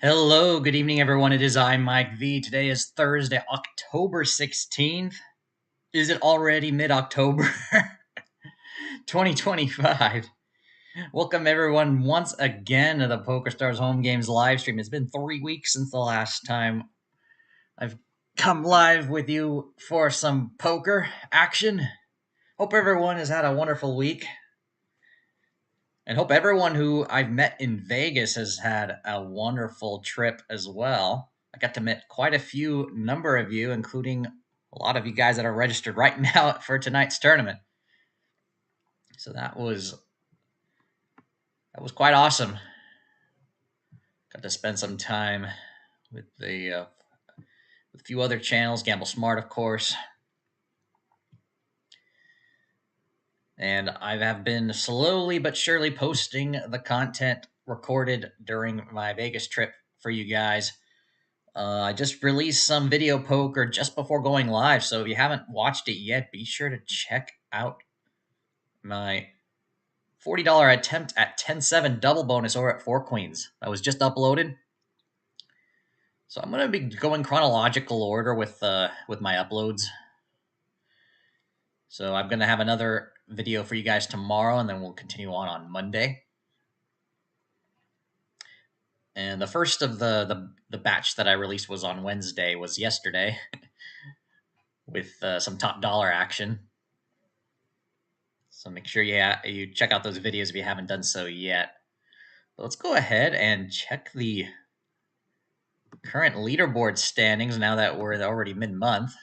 Hello, good evening, everyone. It is I, Mike V. Today is Thursday, October 16th. Is it already mid-October? 2025. Welcome, everyone, once again to the PokerStars Home Games live stream. It's been 3 weeks since the last time I've come live with you for some poker action. Hope everyone has had a wonderful week. And hope everyone who I've met in Vegas has had a wonderful trip as well. I got to meet quite a number of you, including a lot of you guys that are registered right now for tonight's tournament. So that was quite awesome. Got to spend some time with a few other channels, Gamble Smart, of course. And I have been slowly but surely posting the content recorded during my Vegas trip for you guys. I just released some video poker just before going live, so if you haven't watched it yet, be sure to check out my $40 attempt at 10-7 double bonus over at Four Queens. That was just uploaded. So I'm going to be going chronological order with my uploads. So I'm going to have another video for you guys tomorrow, and then we'll continue on Monday. And the first of the batch that I released was on Wednesday, was yesterday, with some top dollar action. So make sure you check out those videos if you haven't done so yet. But let's go ahead and check the current leaderboard standings now that we're already mid-month.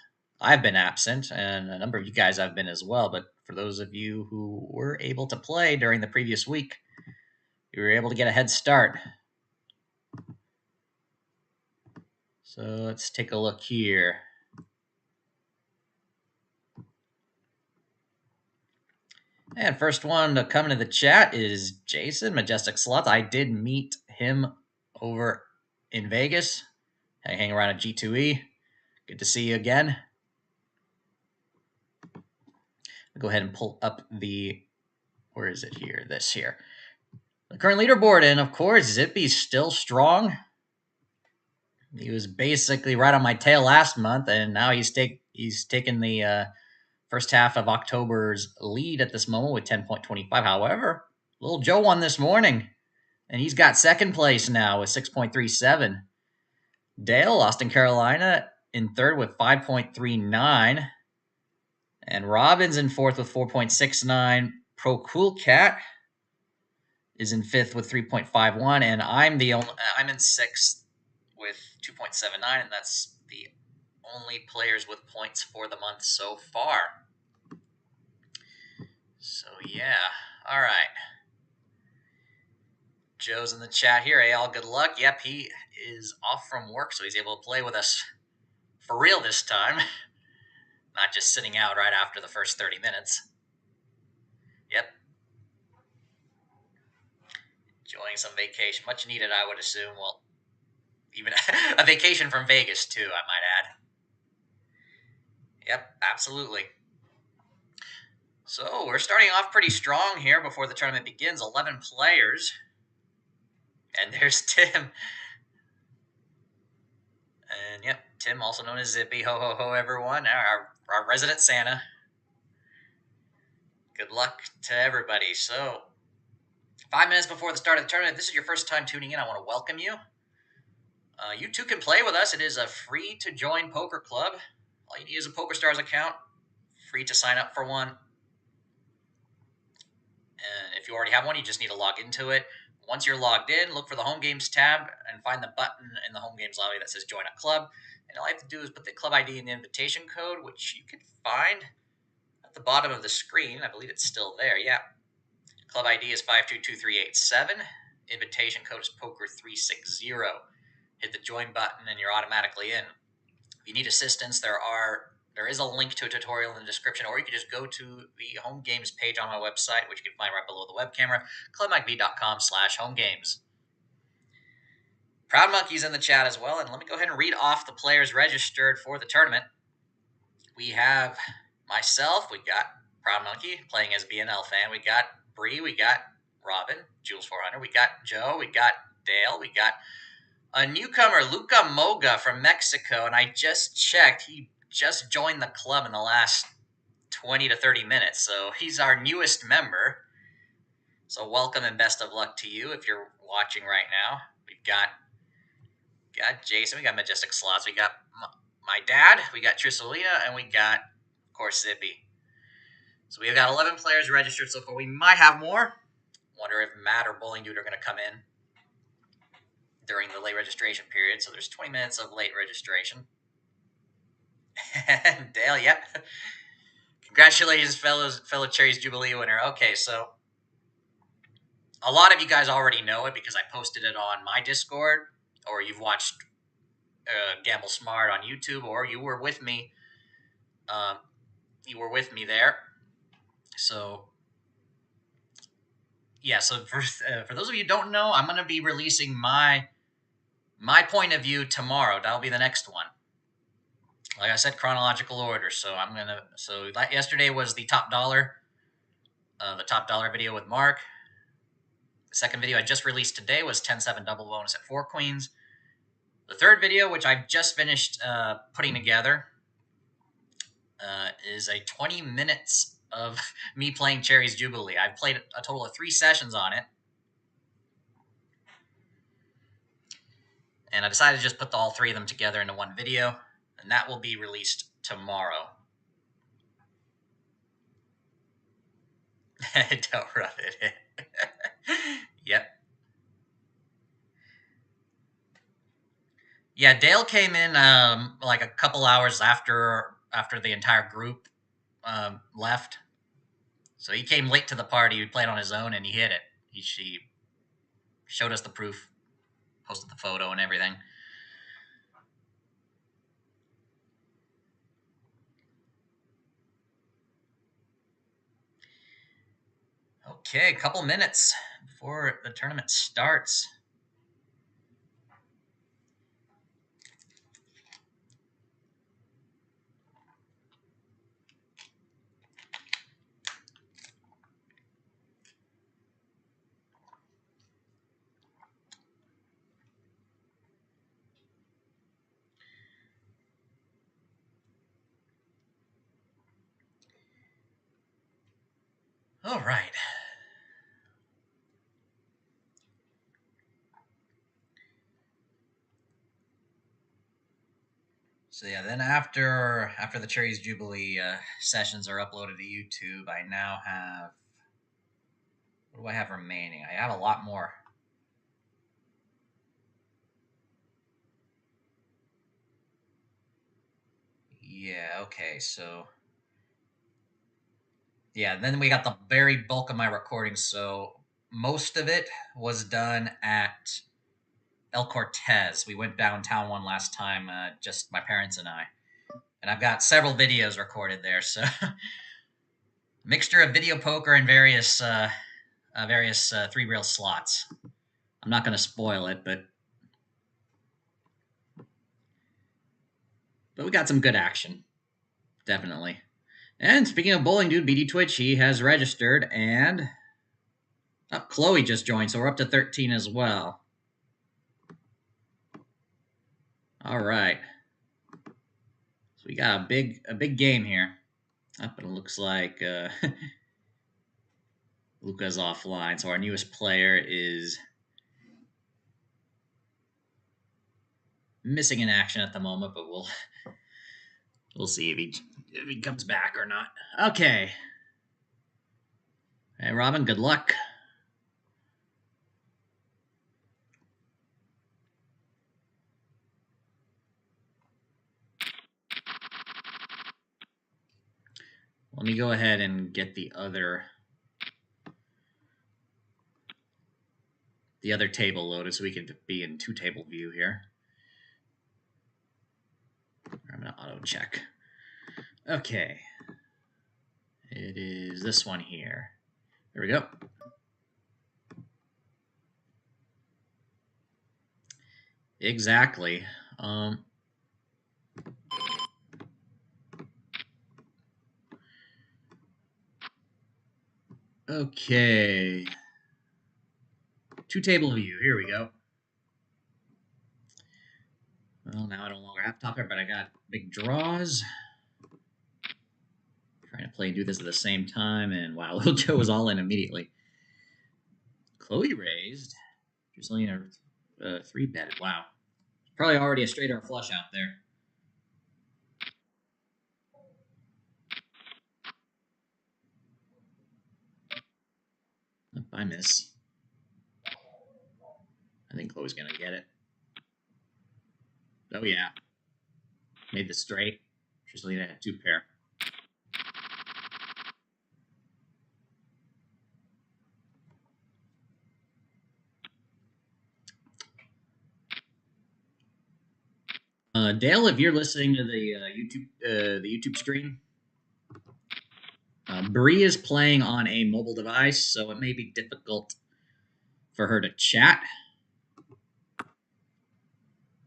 I've been absent, and a number of you guys have been as well. But for those of you who were able to play during the previous week, you were able to get a head start. So let's take a look here. And first one to come into the chat is Jason, Majestic Slots. I did meet him over in Vegas. I hang around at G2E. Good to see you again. I'll go ahead and pull up where is it here? This here. The current leaderboard, and of course, Zippy's still strong. He was basically right on my tail last month, and now he's taken the first half of October's lead at this moment with 10.25. However, Little Joe won this morning, and he's got second place now with 6.37. Dale, Austin, Carolina, in third with 5.39. And Robbins in fourth with 4.69. Pro Cool Cat is in fifth with 3.51. And I'm in sixth with 2.79. And that's the only players with points for the month so far. So, yeah. All right. Joe's in the chat here. Hey, all good luck. Yep, he is off from work, so he's able to play with us for real this time. Not just sitting out right after the first 30 minutes. Yep. Enjoying some vacation. Much needed, I would assume. Well, even a vacation from Vegas, too, I might add. Yep, absolutely. So, we're starting off pretty strong here before the tournament begins. 11 players. And there's Tim. And, yep, Tim, also known as Zippy. Ho, ho, ho, everyone. Our resident Santa. Good luck to everybody. So, 5 minutes before the start of the tournament, if this is your first time tuning in, I want to welcome you. You too can play with us. It is a free-to-join poker club. All you need is a PokerStars account. Free to sign up for one. And if you already have one, you just need to log into it. Once you're logged in, look for the Home Games tab and find the button in the Home Games lobby that says Join a Club. And all you have to do is put the club ID in the invitation code, which you can find at the bottom of the screen. I believe it's still there. Yeah. Club ID is 522387. Invitation code is Poker360. Hit the join button and you're automatically in. If you need assistance, there is a link to a tutorial in the description, or you can just go to the Home Games page on my website, which you can find right below the web camera, clubmikv.com/homegames. Proud Monkey's in the chat as well, and let me go ahead and read off the players registered for the tournament. We have myself, we got Proud Monkey playing as BNL fan, we got Bree, we got Robin, Jules 400, we got Joe, we got Dale, we got A newcomer, Luca Moga from Mexico, and I just checked. He just joined the club in the last 20 to 30 minutes, so he's our newest member. So welcome and best of luck to you if you're watching right now. We've got Jason, we got Majestic Slots, we got my dad, we got Trisolina, and we got, of course, Zippy. So we've got 11 players registered so far. We might have more. Wonder if Matt or Bowling Dude are going to come in during the late registration period. So there's 20 minutes of late registration. Dale, yep. Congratulations, fellow Cherries Jubilee winner. Okay, so a lot of you guys already know it because I posted it on my Discord, or you've watched Gamble Smart on YouTube, or you were with me. You were with me there. So yeah. So for those of you who don't know, I'm going to be releasing my point of view tomorrow. That'll be the next one. Like I said, chronological order. So yesterday was the top dollar video with Mark. The second video I just released today was 10-7 double bonus at 4 queens. The third video, which I've just finished putting together, is a 20 minutes of me playing Cherries Jubilee. I've played a total of 3 sessions on it. And I decided to just put all 3 of them together into one video, and that will be released tomorrow. Don't rub it in. Yep. Yeah, Dale came in like a couple hours after the entire group left. So he came late to the party. He played on his own, and he hit it. She showed us the proof, posted the photo and everything. Okay, a couple minutes before the tournament starts. All right. So yeah, then after the Cherries Jubilee sessions are uploaded to YouTube, I now have, what do I have remaining? I have a lot more. Yeah, okay, so yeah, then we got the very bulk of my recordings. So most of it was done at El Cortez. We went downtown one last time, just my parents and I. And I've got several videos recorded there. So mixture of video poker and various 3-reel slots. I'm not going to spoil it, but we got some good action, definitely. And speaking of Bowling Dude, BD Twitch, he has registered, and Chloe just joined, so we're up to 13 as well. All right. So we got a big game here. But it looks like Luca's offline, so our newest player is missing in action at the moment, but we'll see if he comes back or not. Okay. Hey, Robin, good luck. Let me go ahead and get the other table loaded so we can be in 2-table view here. I'm going to auto check. Okay. It is this one here. There we go. Exactly. Okay. 2-table view. Here we go. Well, now I no longer have topper, but I got big draws. Trying to play and do this at the same time, and wow, Little Joe was all in immediately. Chloe raised. Drizzlina 3-betted. Wow. Probably already a straight or a flush out there. I miss. I think Chloe's going to get it. Oh, yeah. Made the straight. Drizzlina had 2-pair. Dale, if you're listening to the YouTube screen, Bree is playing on a mobile device, so it may be difficult for her to chat.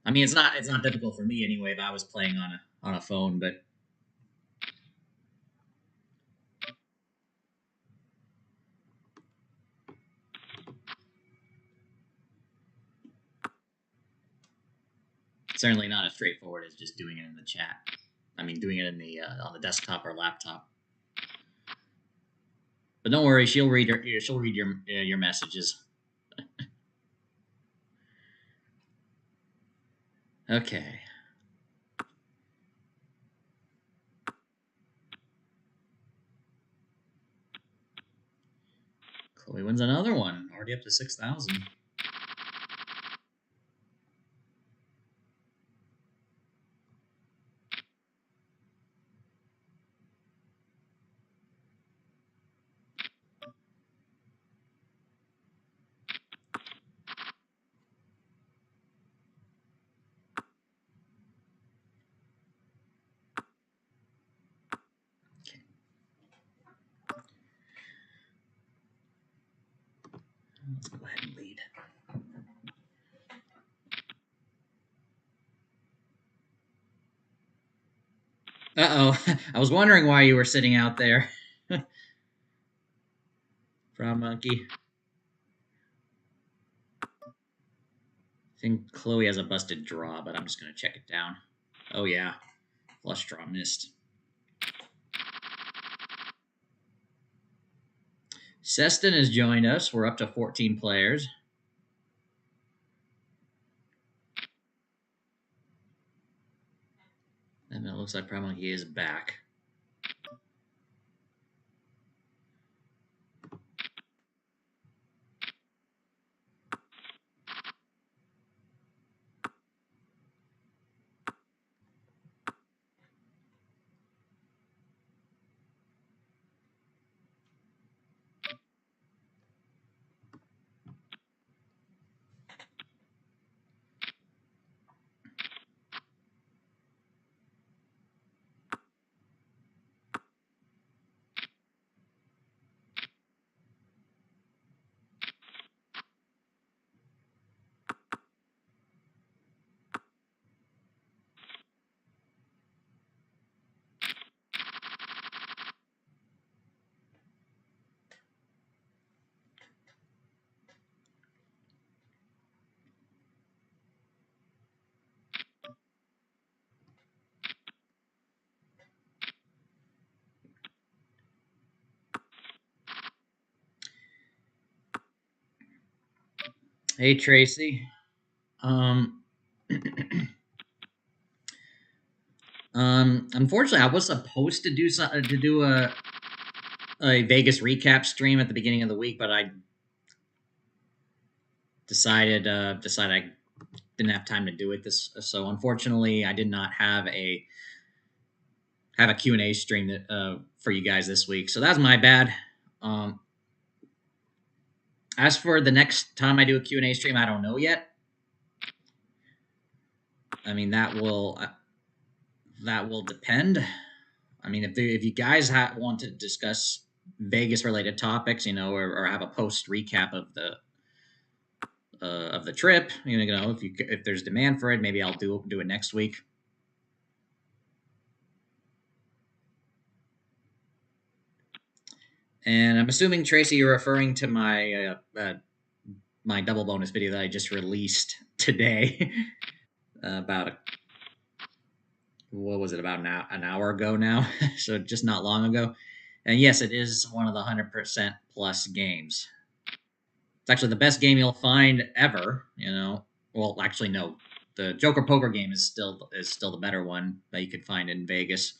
I mean, it's not difficult for me anyway if I was playing on a phone, but it's certainly not as straightforward as just doing it in the chat. I mean, doing it in the on the desktop or laptop. But don't worry, she'll read your messages. Okay. Chloe wins another one, already up to 6,000. Let's go ahead and lead. Uh-oh. I was wondering why you were sitting out there. Frog Monkey. I think Chloe has a busted draw, but I'm just going to check it down. Oh, yeah. Flush draw missed. Seston has joined us. We're up to 14 players. And it looks like probably he is back. Hey, Tracy. Unfortunately, I was supposed to do a Vegas recap stream at the beginning of the week, but I decided I didn't have time to do it. So unfortunately, I did not have a Q&A stream that, for you guys this week. So that's my bad. As for the next time I do a Q&A stream, I don't know yet. I mean, that will depend. I mean, if you guys want to discuss Vegas related topics, or have a post recap of the trip, if there's demand for it, maybe I'll do it next week. And I'm assuming, Tracy, you're referring to my my double bonus video that I just released today about what was it, about an hour ago now? So just not long ago. And yes, it is one of the 100% plus games. It's actually the best game you'll find ever. Well, actually, no. The Joker Poker game is still the better one that you could find in Vegas.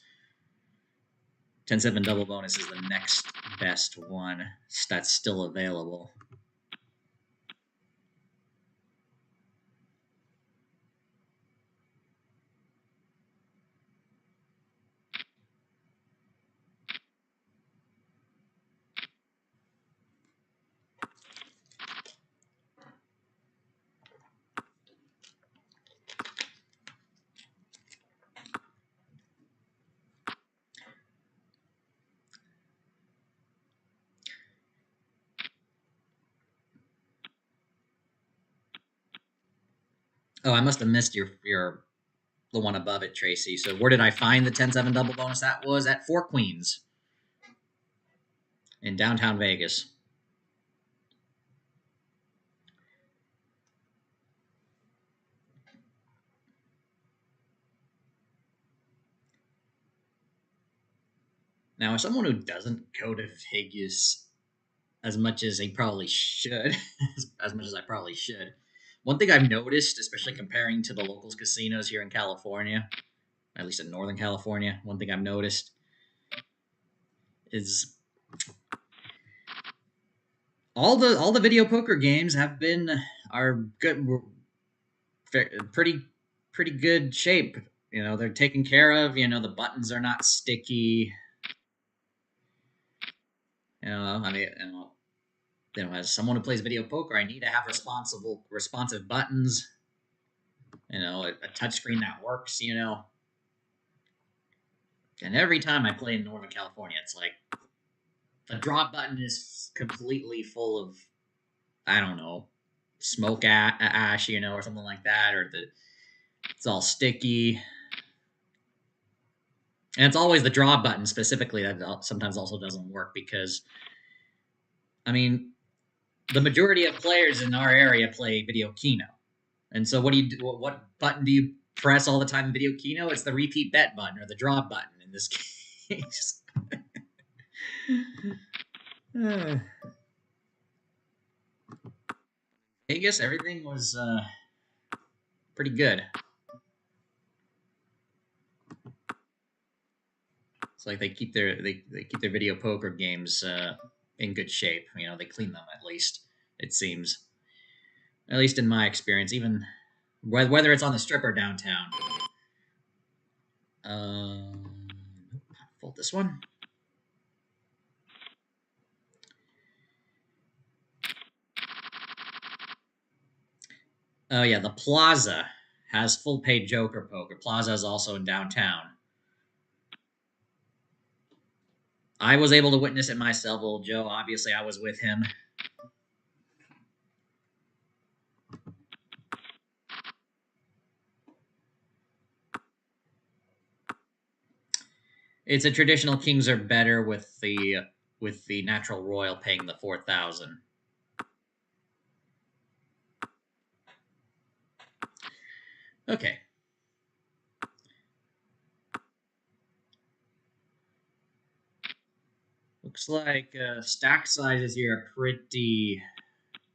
10-7 double bonus is the next best one that's still available. Oh, I must have missed your the one above it, Tracy. So where did I find the 10-7 double bonus? That was at Four Queens in downtown Vegas. Now, as someone who doesn't go to Vegas as much as he probably should, as much as I probably should, one thing I've noticed, especially comparing to the locals casinos here in California, at least in Northern California, one thing I've noticed is all the video poker games are good, pretty good shape. They're taken care of. The buttons are not sticky. I mean, as someone who plays video poker, I need to have responsive buttons. A touchscreen that works. And every time I play in Northern California, it's like the drop button is completely full of, I don't know, smoke ash, or something like that, or it's all sticky. And it's always the draw button specifically that sometimes also doesn't work because, I mean, the majority of players in our area play video Keno. And so what do you do? What button do you press all the time in video Keno? It's the repeat bet button or the draw button in this case. Vegas, everything was pretty good. It's like they keep their video poker games in good shape. They clean them at least. It seems, at least in my experience, even whether it's on the strip or downtown. Fold this one. Oh yeah, the Plaza has full paid Joker poker. Plaza is also in downtown. I was able to witness it myself. Old Joe, obviously, I was with him. It's a traditional kings are better with the natural royal paying the 4,000. Okay. Looks like stack sizes here are pretty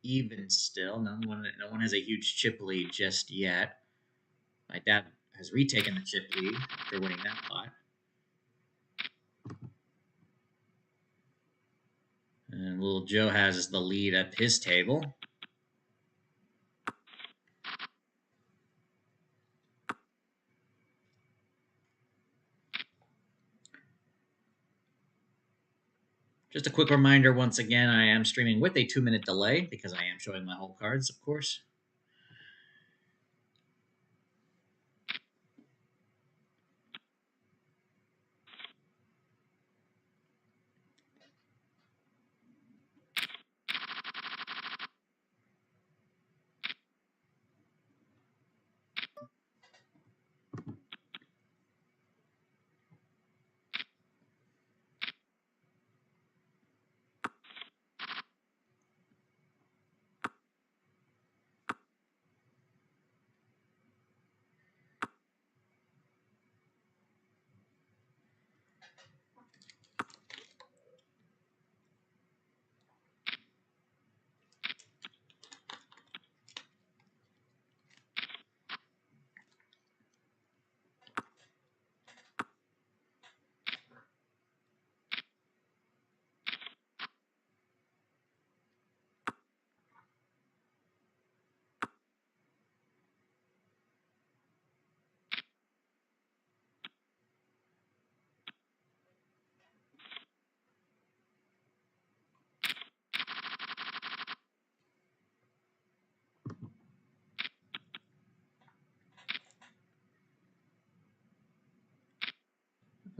even still. No one has a huge chip lead just yet. My dad has retaken the chip lead after winning that pot. And little Joe has the lead at his table. Just a quick reminder, once again, I am streaming with a 2-minute delay because I am showing my whole cards, of course.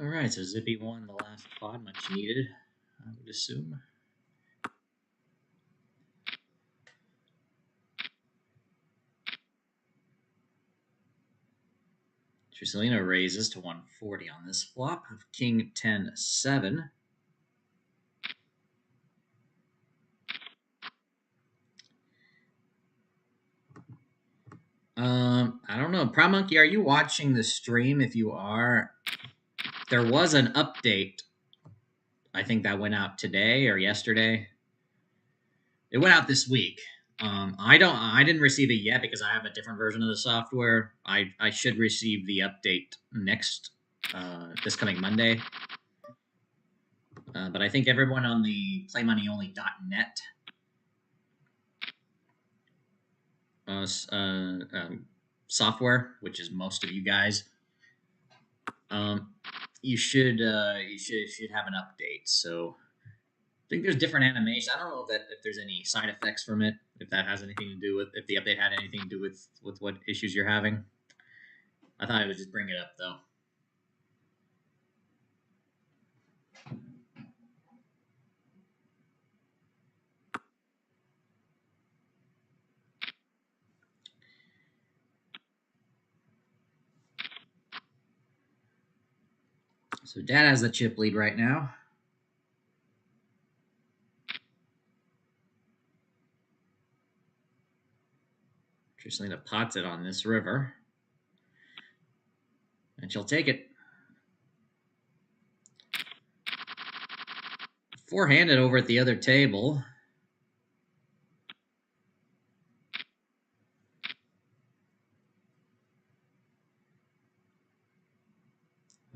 All right, so Zippy won the last pod, much needed, I would assume. Trucelino raises to 140 on this flop of King 10-7. I don't know. Proud Monkey, are you watching the stream? If you are, there was an update. I think that went out today or yesterday. It went out this week. I didn't receive it yet because I have a different version of the software. I should receive the update next this coming Monday. But I think everyone on the playmoneyonly.net software, which is most of you guys, you should have an update. So I think there's different animations. I don't know if there's any side effects from it. If that has anything to do with if the update had anything to do with what issues you're having. I thought I would just bring it up though. So Dad has the chip lead right now. Trucelina pots it on this river. And she'll take it. Four-handed over at the other table.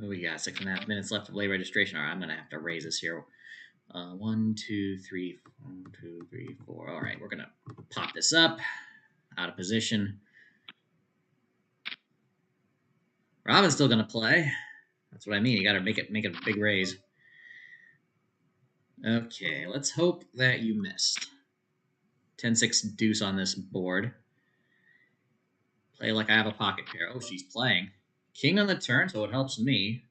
Oh, we got 6.5 minutes left of late registration. All right, I'm going to have to raise this here. 1, 2, 3, 1, 2, 3, 4. All right, we're going to pop this up. Out of position. Robin's still going to play. That's what I mean. You got to make it a big raise. Okay, let's hope that you missed. 10-6 deuce on this board. Play like I have a pocket pair. Oh, she's playing. King on the turn, so it helps me.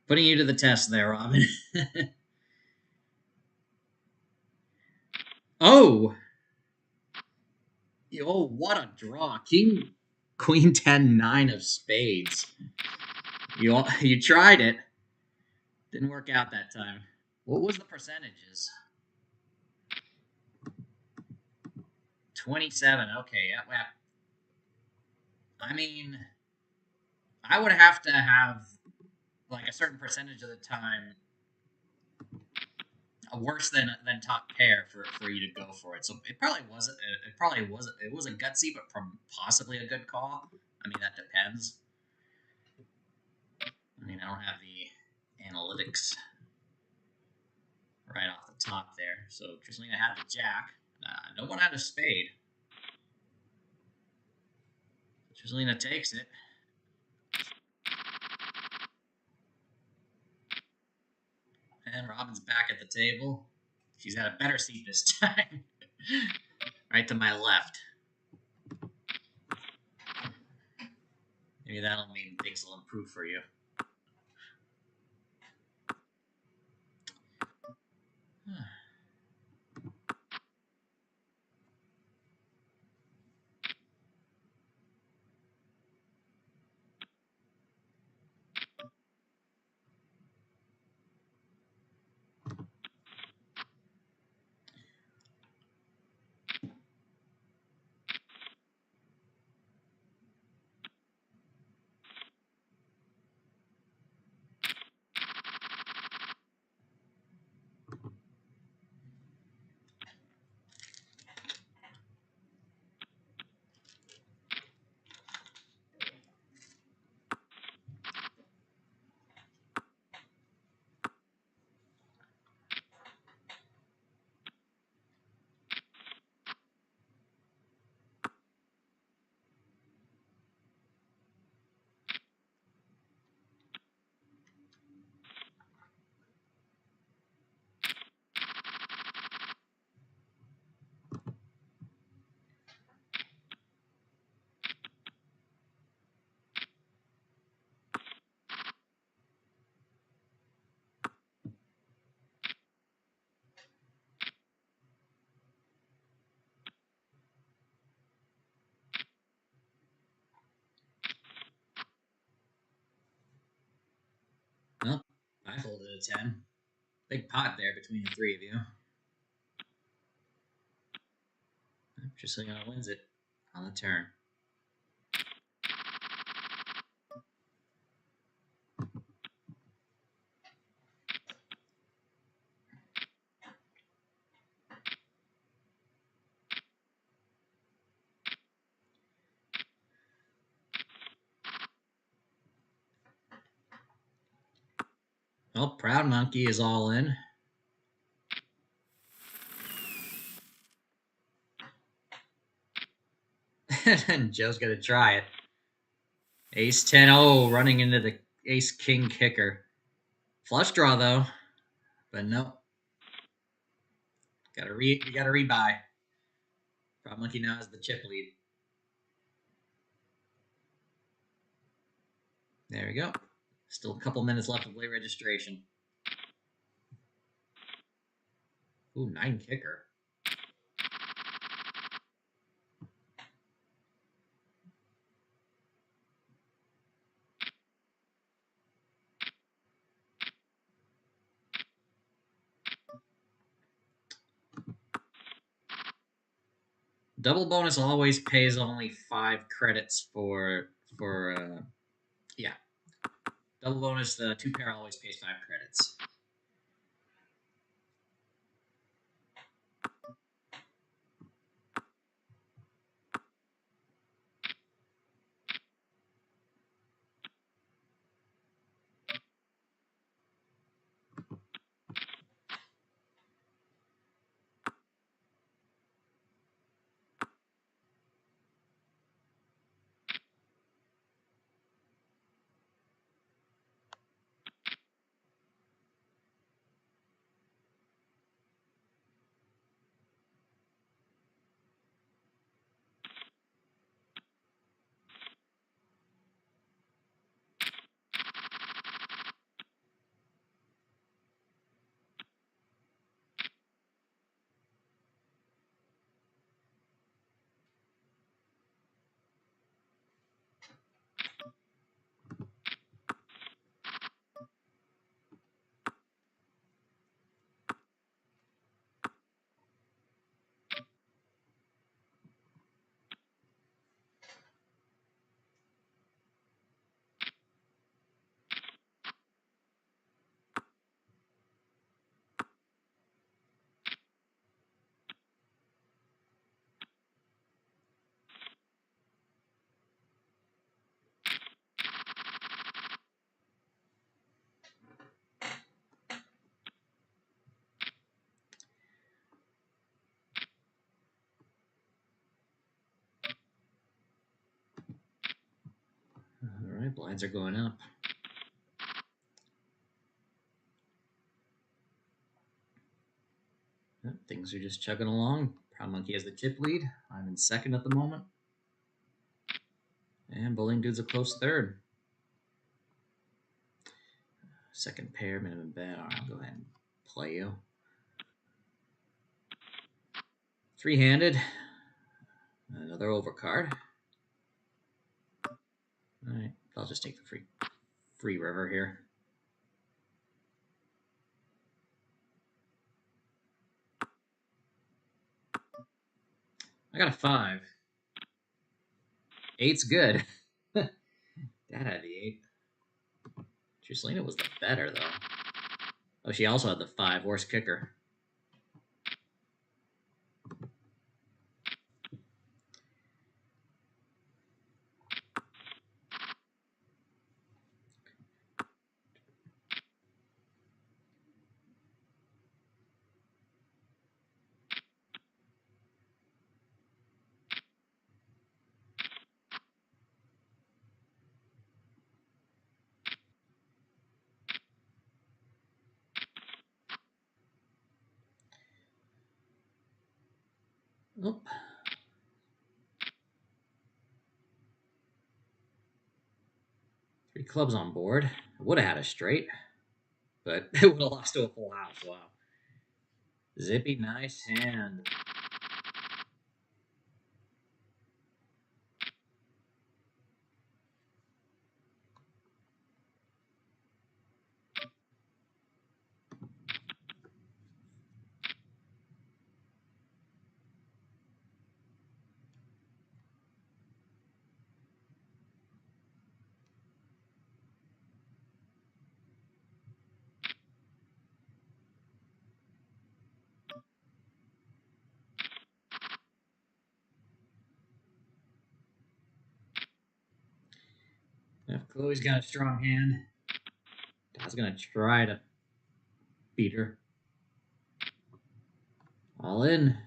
Putting you to the test there, Robin. Oh! Oh, what a draw. King, Queen 10, 9 of spades. You tried it. Didn't work out that time. What was the percentages? 27. Okay, yeah. Well, I mean, I would have to have like a certain percentage of the time worse than top pair for you to go for it. So it probably wasn't. It was a gutsy, but possibly a good call. I mean, that depends. I mean, I don't have the analytics right off the top there. So Trucelina had the jack. No one had a spade. Trucelina takes it. And Robin's back at the table. She's at a better seat this time. Right to my left. Maybe that'll mean things will improve for you. I folded a 10. Big pot there between the three of you. Truslina wins it on the turn. Well, Proud Monkey is all in. And Joe's going to try it. Ace 10-0 running into the Ace King kicker. Flush draw, though. But no. You gotta rebuy. Proud Monkey now has the chip lead. There we go. Still a couple minutes left of late registration. Ooh, 9 kicker. Double bonus always pays only 5 credits for yeah. Double bonus, the 2 pair always pays 5 credits. All right, blinds are going up. Things are just chugging along. Proud Monkey has the chip lead. I'm in second at the moment. And Bowling Dude's a close third. Second pair, minimum bet. All right, I'll go ahead and play you. Three-handed. Another overcard. All right, I'll just take the free river here. I got a 5. 8's good. Dad had the 8. Truslina was the better, though. Oh, she also had the 5. Worst kicker. Oop. Three clubs on board. I would have had a straight, but it would have lost to a full house. Wow. Zippy, nice hand. If Chloe's got a strong hand, Dad's gonna try to beat her. All in.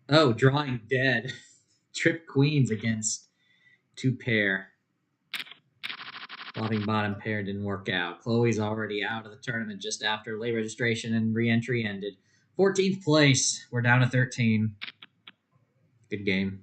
Oh, drawing dead. Trip queens against 2 pair. Flopping bottom pair didn't work out. Chloe's already out of the tournament just after late registration and re-entry ended. 14th place. We're down to 13. Good game.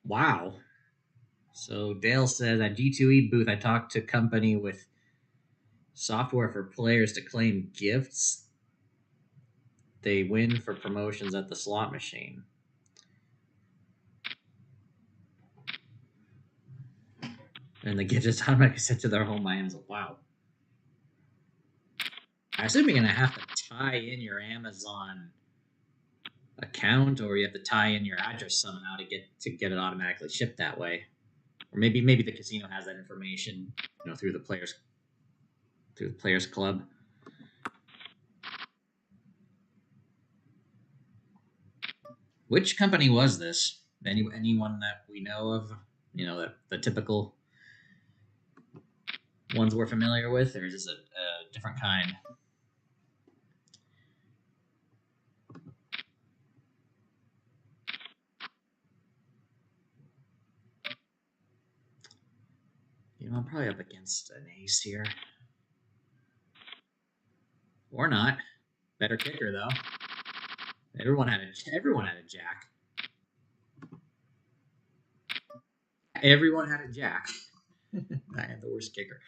Wow. So Dale says at G2E booth, I talked to company with software for players to claim gifts. They win for promotions at the slot machine. And the gift is automatically sent to their home by Amazon. Wow. I assume you're going to have to tie in your Amazon account, or you have to tie in your address somehow to get it automatically shipped that way. Or maybe the casino has that information, through the players club. Which company was this? Anyone that we know of? The typical ones we're familiar with, or is this a different kind? I'm probably up against an ace here. Or not. Better kicker, though. Everyone had a jack. Everyone had a jack. I had the worst kicker.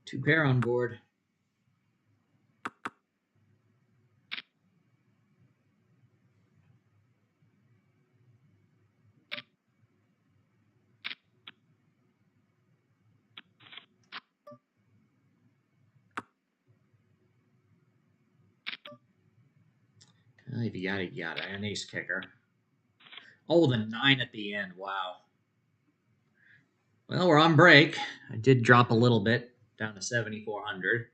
Two pair on board. If you got it, you got it. An ace kicker. Oh, the 9 at the end. Wow. Well, we're on break. I did drop a little bit, down to 7,400.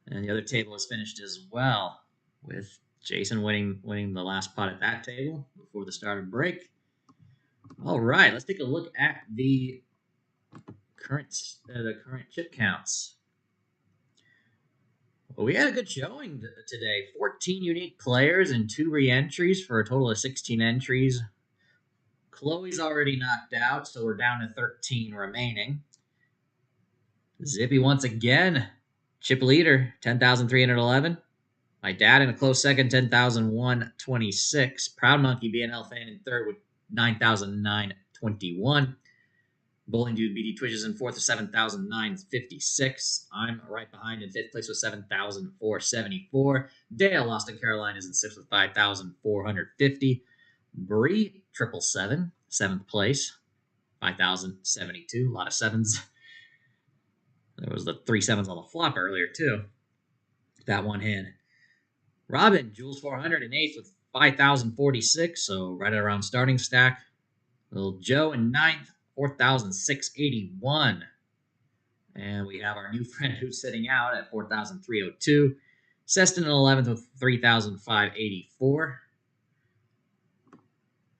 And the other table is finished as well, with Jason winning the last pot at that table before the start of break. All right, let's take a look at the current chip counts. Well, we had a good showing today. 14 unique players and 2 re-entries for a total of 16 entries. Chloe's already knocked out, so we're down to 13 remaining. Zippy once again, chip leader, 10,311. My dad in a close second, 10,126. Proud Monkey BNL fan in third with 9,921. Bowling Dude BD Twitches in fourth with 7,956. I'm right behind in fifth place with 7,474. Dale Austin Caroline is in sixth with 5,450. Bree 777, seventh place, 5,072. A lot of sevens. There was the 3 sevens on the flop earlier too. That one hand. Robin Jules 400 in eighth with 5,046, so right around starting stack. Little Joe in ninth, 4,681. And we have our new friend who's sitting out at 4,302. Seston in 11th with 3,584.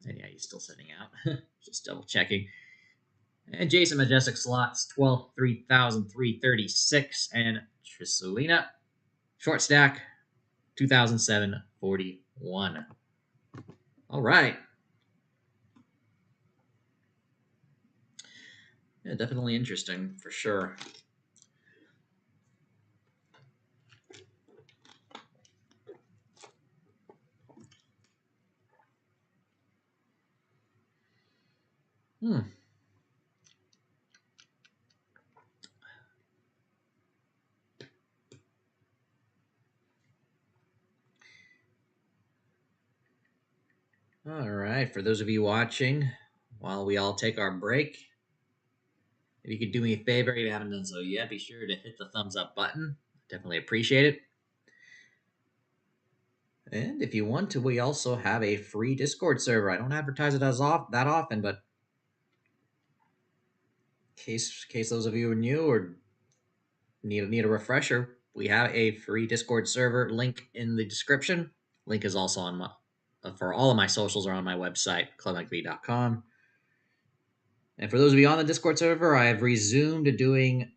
And yeah, he's still sitting out. Just double checking. And Jason Majestic Slots, 12th, 3,336. And Trisolina, short stack, 2,741. All right. Yeah, definitely interesting for sure. All right, for those of you watching, while we all take our break, if you could do me a favor, if you haven't done so yet, be sure to hit the thumbs up button. Definitely appreciate it. And if you want to, we also have a free Discord server. I don't advertise it that often, but in case those of you are new or need a refresher, we have a free Discord server. Link in the description. Link is also on my for all of my socials are on my website, clubmcv.com. And for those of you on the Discord server, I have resumed doing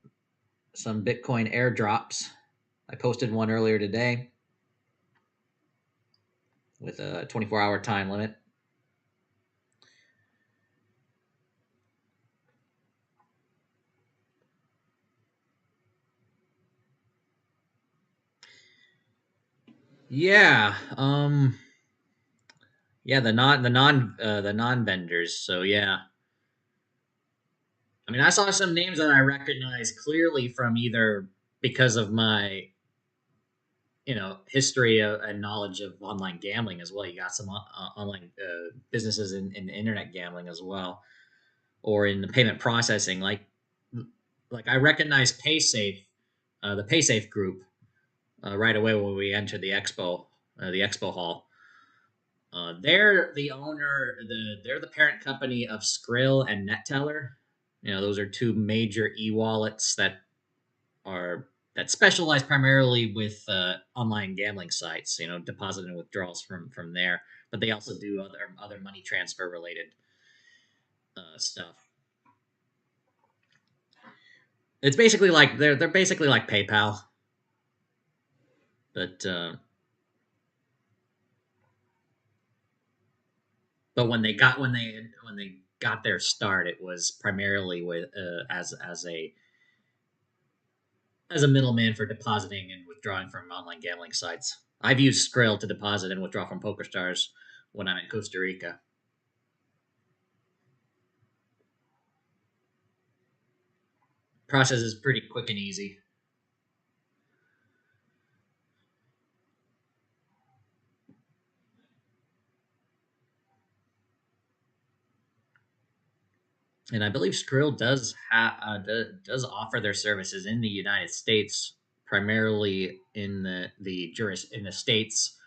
some Bitcoin airdrops. I posted one earlier today with a 24-hour time limit. Yeah, the non vendors. So yeah, I mean, I saw some names that I recognize clearly from either because of my history and knowledge of online gambling as well. You got some online businesses in internet gambling as well, or in the payment processing. Like I recognize PaySafe, the PaySafe group, right away when we entered the expo hall. They're the owner. They're the parent company of Skrill and NetTeller. Those are two major e-wallets that specialize primarily with online gambling sites. Deposit and withdrawals from there, but they also do other money transfer related stuff. It's basically like they're basically like PayPal, but when they got their start, it was primarily with as a middleman for depositing and withdrawing from online gambling sites. I've used Skrill to deposit and withdraw from PokerStars when I'm in Costa Rica. Process is pretty quick and easy. And I believe Skrill does offer their services in the United States, primarily in the states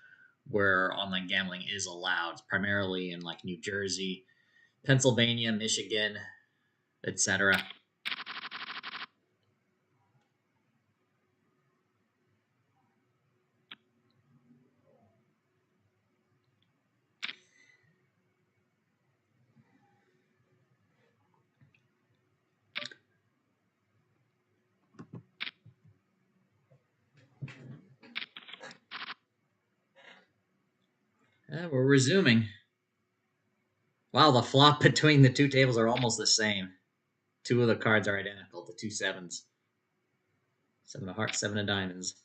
where online gambling is allowed, primarily in like New Jersey, Pennsylvania, Michigan, etc. We're resuming. Wow, the flop between the two tables are almost the same. Two of the cards are identical. The two sevens, 7 of hearts, 7 of diamonds.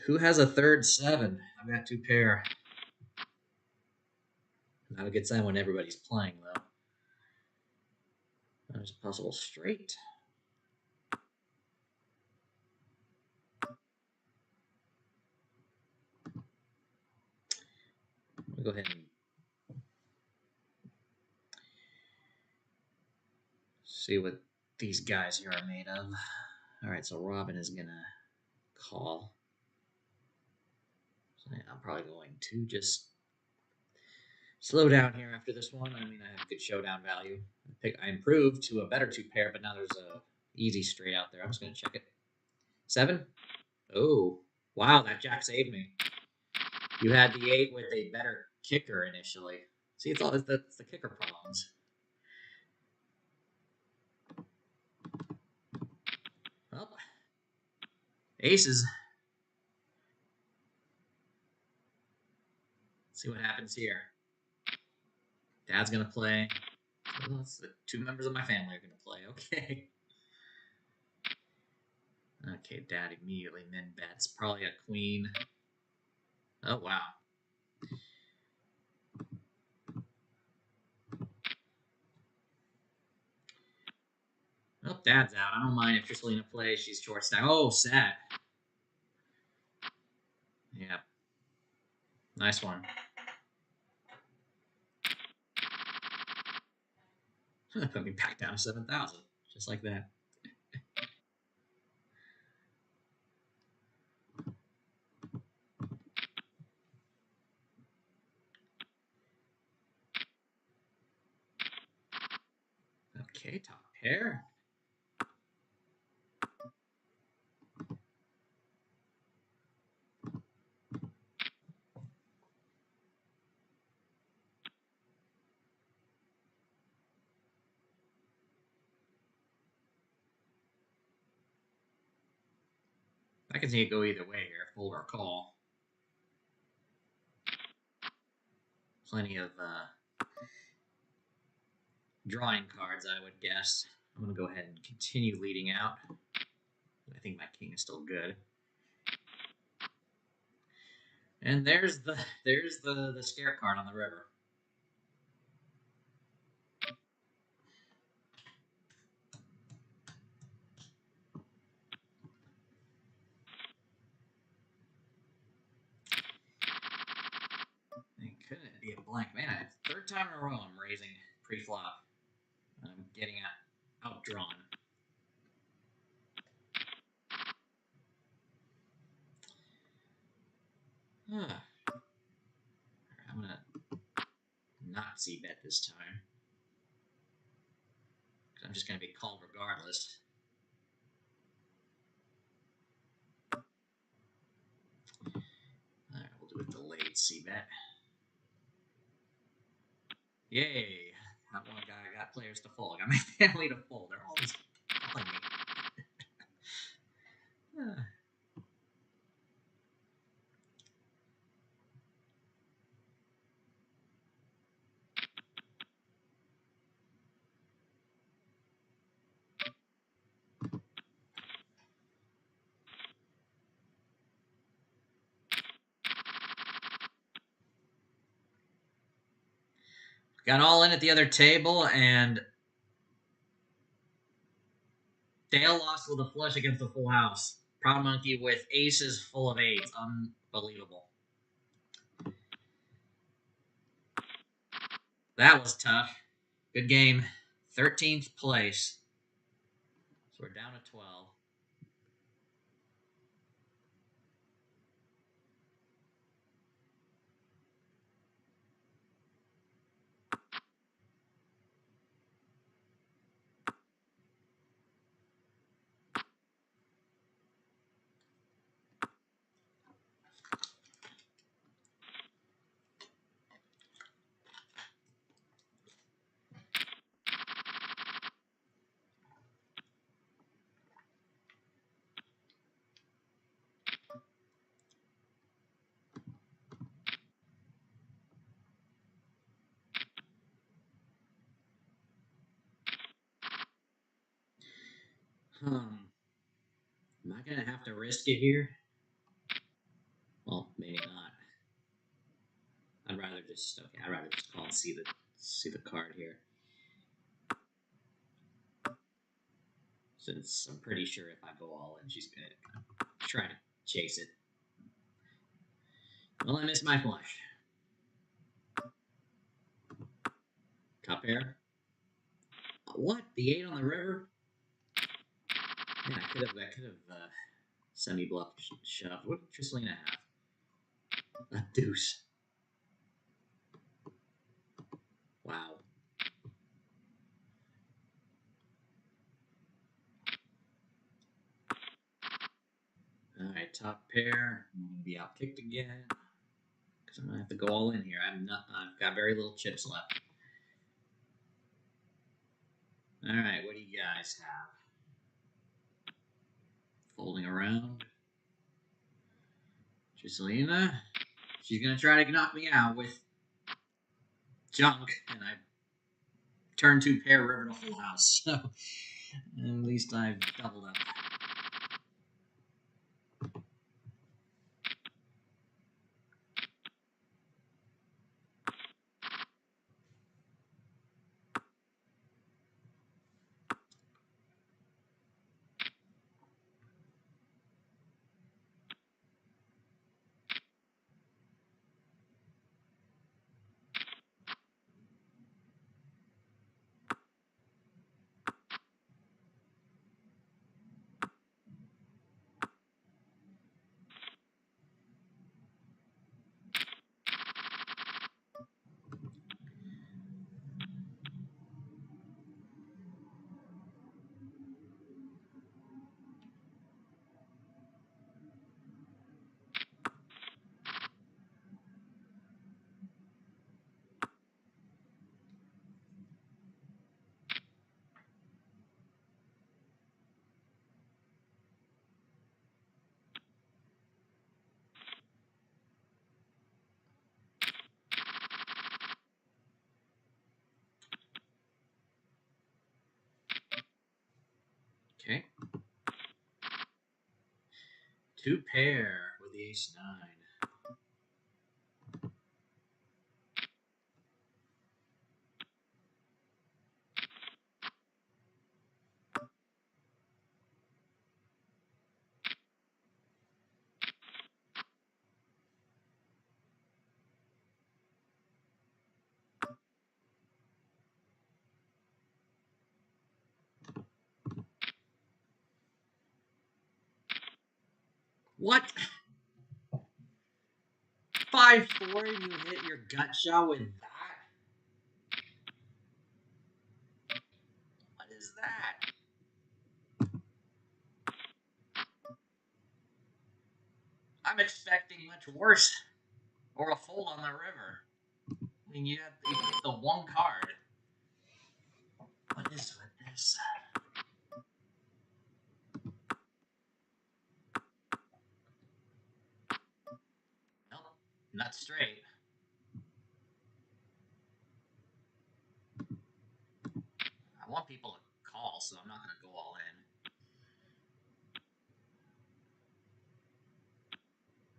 Who has a third 7? I've got 2 pair. Not a good sign when everybody's playing, though. There's a possible straight. We'll go ahead and see what these guys here are made of. All right, so Robin is going to call. So yeah, I'm probably going to just slow down here after this one. I mean, I have good showdown value. I improved to a better 2 pair, but now there's a easy straight out there. I'm just going to check it. 7? Oh, wow, that jack saved me. You had the 8 with a better kicker initially. See, it's the kicker problems. Well, aces. Let's see what happens here. Dad's going to play. Well, the 2 members of my family are going to play. Okay. Okay, Dad immediately min bets. Probably a queen. Oh, wow. Oh, Dad's out. I don't mind if Tristelina plays. She's short stack. Oh, set. Yeah. Nice one. That put me back down to 7,000, just like that. Okay, top pair. I can see it go either way here, fold or call. Plenty of drawing cards, I would guess. I'm going to go ahead and continue leading out. I think my king is still good. And there's the scare card on the river. It could be a blank. Man, third time in a row I'm raising pre-flop. I'm getting outdrawn. I'm going to not c-bet this time. I'm just going to be called regardless. Alright, we'll do a delayed c-bet. Yay! That one guy got players to fold. I got my family to fold. They're always calling me. Got all in at the other table, and Dale lost with a flush against the full house. Proud Monkey with aces full of eights. Unbelievable. That was tough. Good game. 13th place. So we're down to 12. Am I going to have to risk it here? Well, maybe not. I'd rather just call and see the card here. Since I'm pretty sure if I go all in, she's going to try to chase it. Well, I missed my flush. Top pair. What? The 8 on the river? Yeah, I could have semi-bluffed shoved. What did Tristelina have? A deuce. Wow. Alright, top pair. I'm going to be outkicked again. Because I'm going to have to go all in here. I've got very little chips left. Alright, what do you guys have? Folding around. Tristelina. She's going to try to knock me out with junk. And I turn 2 pair river to full house. So at least I've doubled up. 2 pair with the ace-9. What? 5-4, you hit your gut shot with that? What is that? I'm expecting much worse. Or a fold on the river. I mean, you have the one card. What is with this? Nope, not straight. I want people to call, so I'm not going to go all in.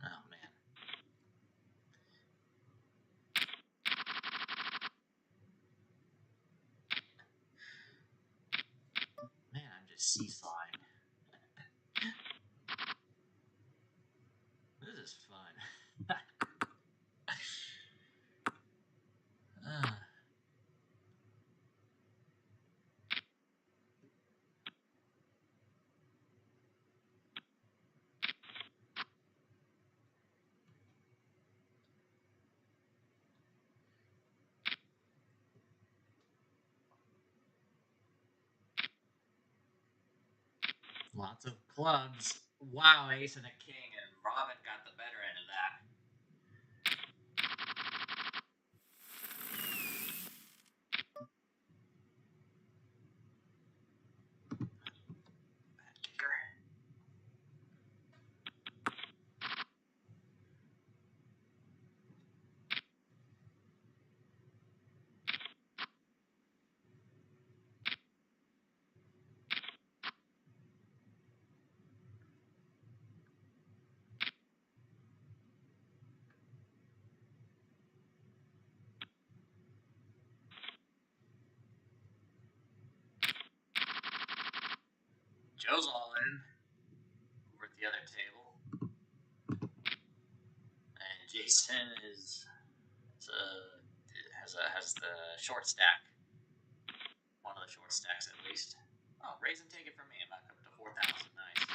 Oh, man. Man, I'm just seesawing. This is fun. Lots of clubs. Wow, ace and a king, and Robin got the better end of that. Bad kicker. Joe's all in. Over at the other table. And Jason has the short stack. One of the short stacks at least. Oh, raise and take it from me. I'm back up to 4,000. Nice.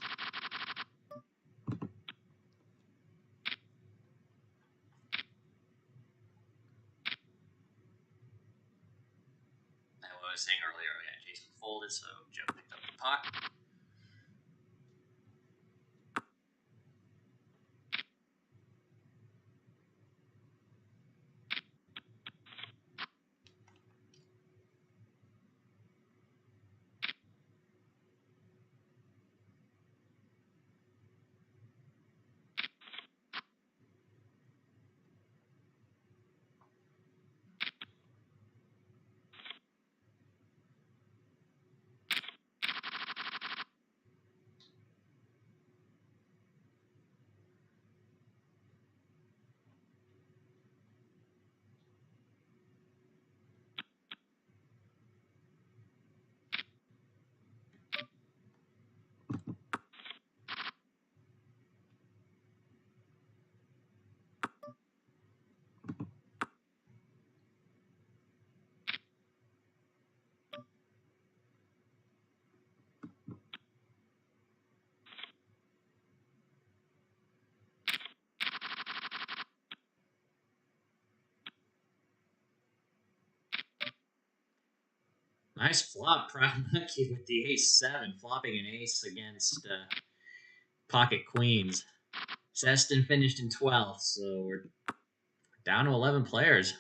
And what I was saying earlier, yeah, Jason folded, so Joe picked up the pot. Nice flop, Proud Monkey with the ace-7, flopping an ace against pocket queens. Seston finished in 12th, so we're down to 11 players.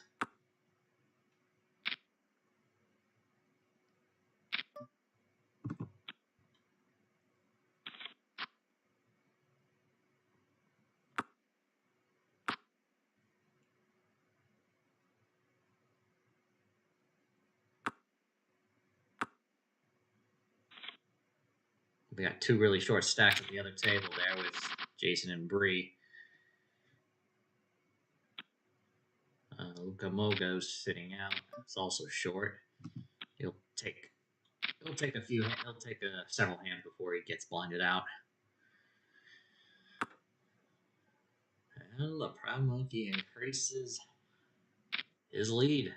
We got two really short stacks at the other table there with Jason and Bree. Luka Mogo's sitting out. It's also short. He'll take several hands before he gets blinded out. And the Proud Monkey increases his lead.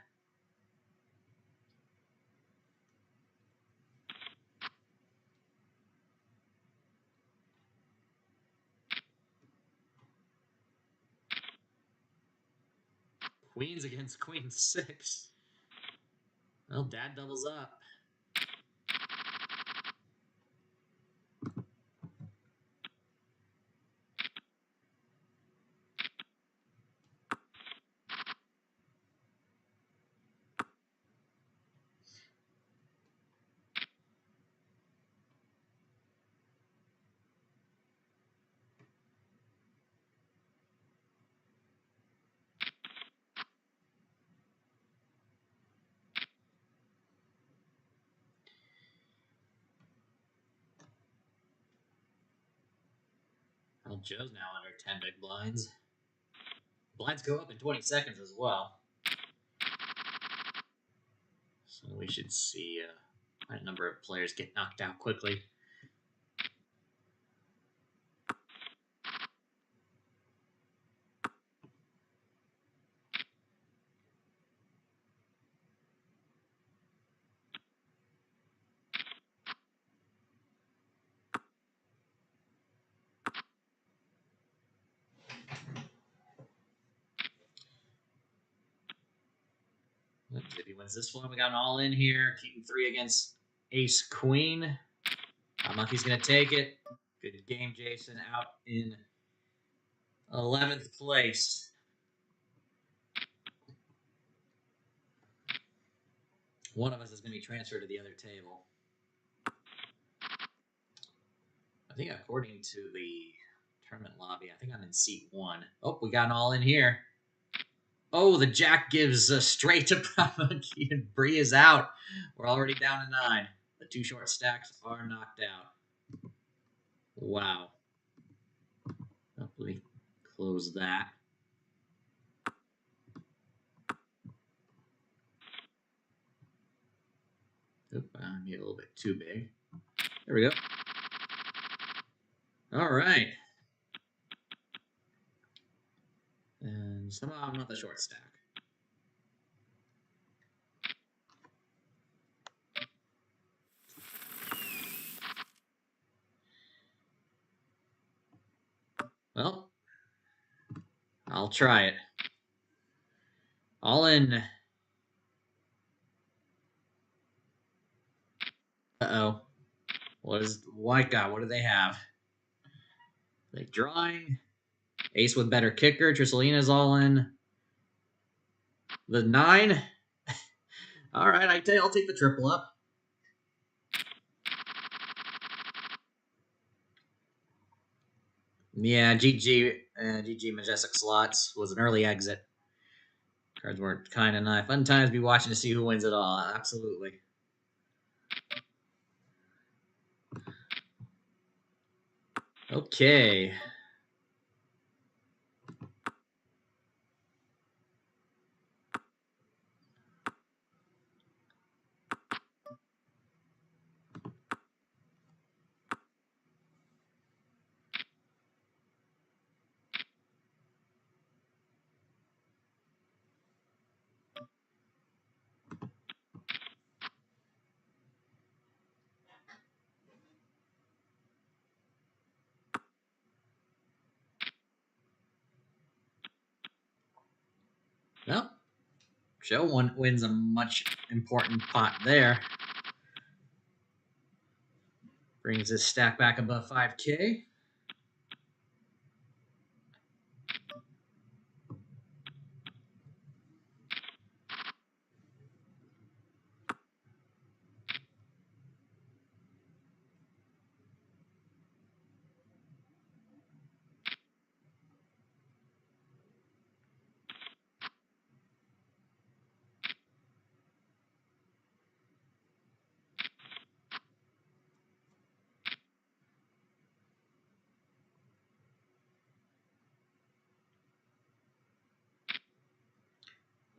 Queens against Queen 6. Well, Dad doubles up. Well, Joe's now under 10 big blinds. Blinds go up in 20 seconds as well. So we should see quite a number of players get knocked out quickly. If he wins this one, we got an all-in here. Keaton 3 against Ace Queen. Monkey's going to take it. Good game, Jason. Out in 11th place. One of us is going to be transferred to the other table. I think according to the tournament lobby, I think I'm in seat 1. Oh, we got an all-in here. Oh, the Jack gives straight to Monkey, and Bree is out. We're already down to 9. The 2 short stacks are knocked out. Wow. Oh, let me close that. Oop, I made it a little bit too big. There we go. All right. And somehow I'm not the short stack. Well, I'll try it. All in. Uh-oh. White guy, what do they have? They drawing. Ace with better kicker. Trisselina's all in. The 9. All right, I'll take the triple up. Yeah, GG Majestic Slots was an early exit. Cards weren't kind enough. Fun times be watching to see who wins it all. Absolutely. Okay. Well, Joe wins a much important pot there. Brings his stack back above 5K.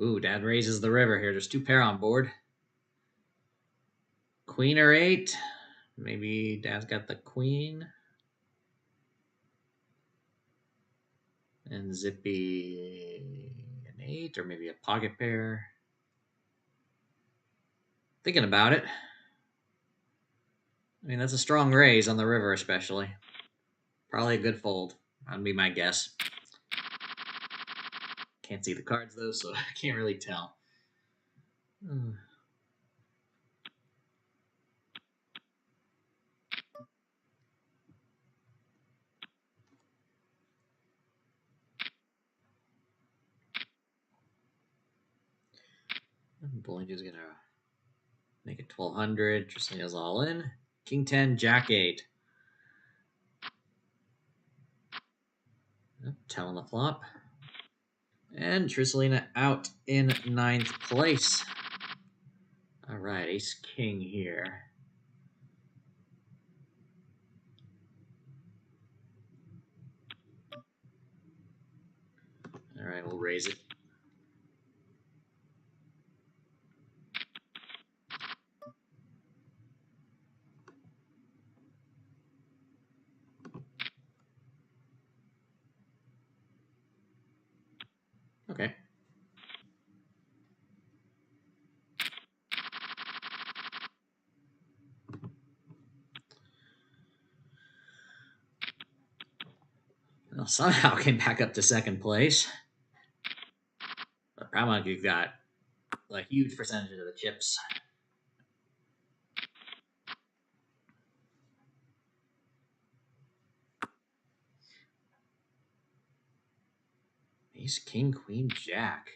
Ooh, Dad raises the river here. There's 2 pair on board. Queen or 8. Maybe Dad's got the queen. And Zippy an 8, or maybe a pocket pair. Thinking about it. I mean, that's a strong raise on the river, especially. Probably a good fold. That'd be my guess. Can't see the cards, though, so I can't really tell. Bollinger's gonna make it 1200. Triselia's all in. King 10, Jack 8. Telling the flop. And Tricelina out in 9th place. All right, Ace King here. All right, we'll raise it. Okay. Well, somehow came back up to 2nd place. But probably you've got a huge percentage of the chips. Ace, King, Queen, Jack.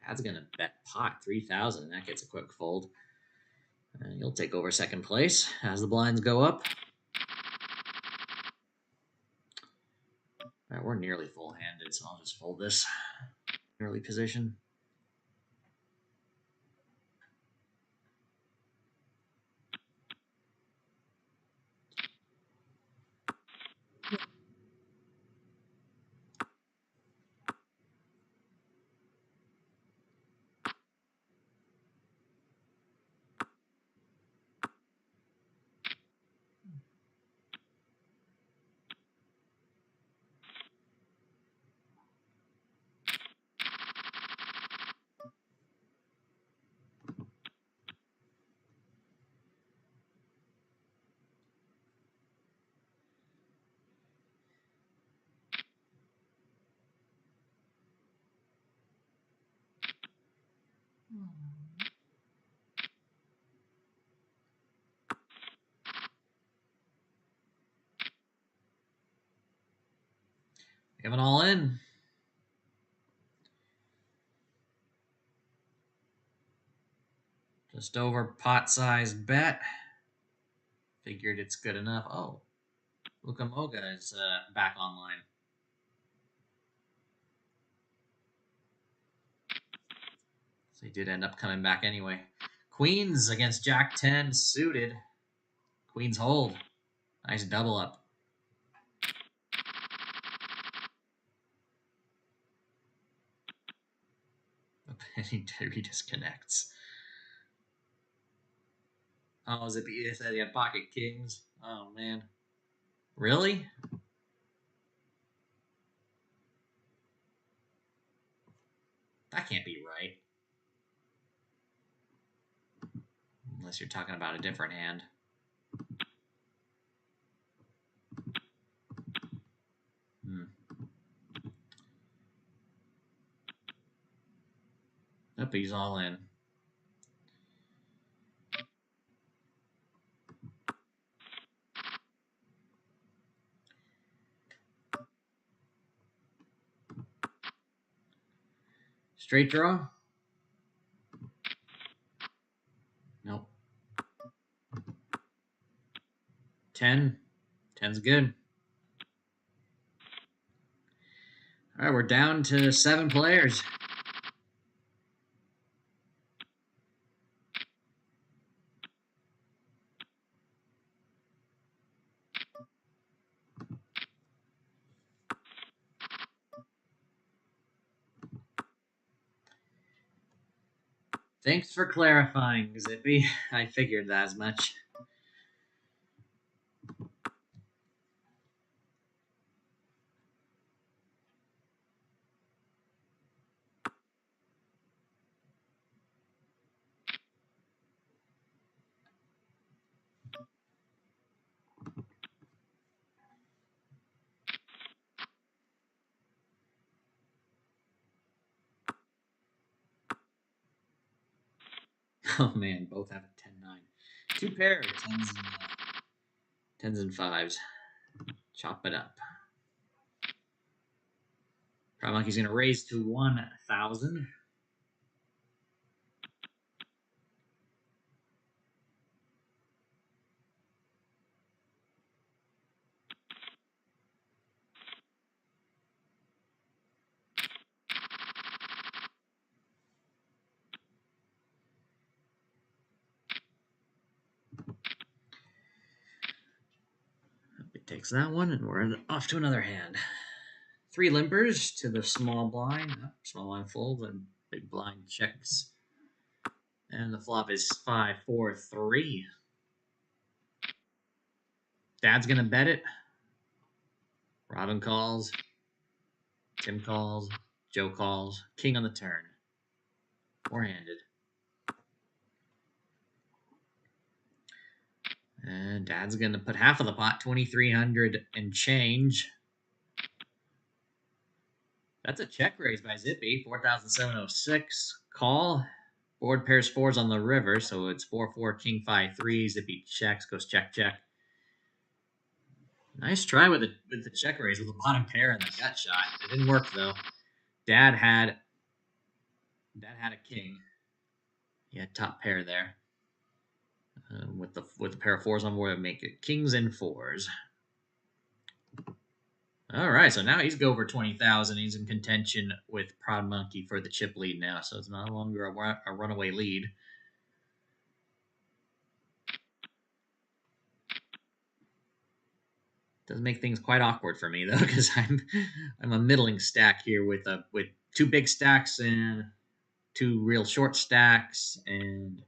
Dad's gonna bet pot 3,000. That gets a quick fold. And you'll take over 2nd place as the blinds go up. All right, we're nearly full-handed, so I'll just fold this early position. We have it all in. Just over pot-sized bet. Figured it's good enough. Oh, Luka Moga is back online. So he did end up coming back anyway. Queens against Jack 10 suited. Queens hold. Nice double up. He disconnects. Oh, is it said he had pocket kings? Oh, man. Really? That can't be right. Unless you're talking about a different hand. Nope, he's all in. Straight draw? Nope. 10. 10's good. All right, we're down to 7 players. Thanks for clarifying, Zippy. I figured as much. Oh man, both have a 10-9. Two pair, tens and fives. Chop it up. Prime Monkey's going to raise to 1,000. It takes that one, and we're off to another hand. 3 limpers to the small blind. Small blind folds and big blind checks. And the flop is 5, 4, 3. Dad's going to bet it. Robin calls. Tim calls. Joe calls. King on the turn. Four-handed. And Dad's going to put half of the pot, 2,300 and change. That's a check raise by Zippy, 4,706. Call. Board pairs fours on the river, so it's 4-4, king 5-3. Zippy checks, goes check, check. Nice try with the check raise with the bottom pair and the gut shot. It didn't work though. Dad had a king. He had top pair there. With the pair of fours on board, make it kings and fours. All right, so now he's go over 20,000. He's in contention with Proud Monkey for the chip lead now, so it's no longer a runaway lead. Does make things quite awkward for me though, because I'm a middling stack here with 2 big stacks and 2 real short stacks, and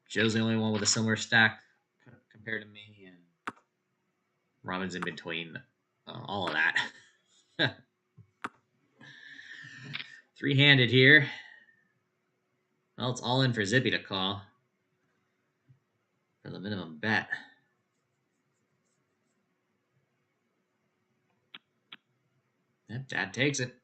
Joe's the only one with a similar stack compared to me, and Robin's in between all of that. 3-handed here. Well, it's all in for Zippy to call for the minimum bet. Yep, Dad takes it.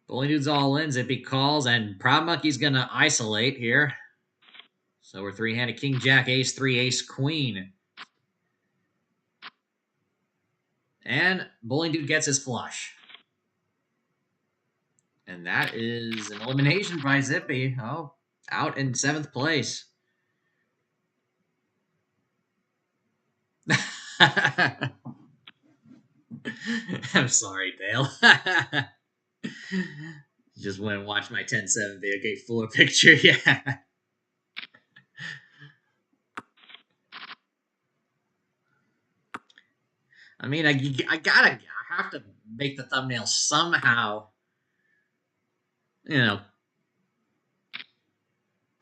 Bowling Dude's all in. Zippy calls, and Proud Monkey's going to isolate here. So we're 3-handed king, jack, ace, 3, ace, queen. And Bowling Dude gets his flush. And that is an elimination by Zippy. Oh, out in 7th place. I'm sorry, Dale. Just went and watched my 10-7 video game fuller picture. Yeah. I mean, I have to make the thumbnail somehow,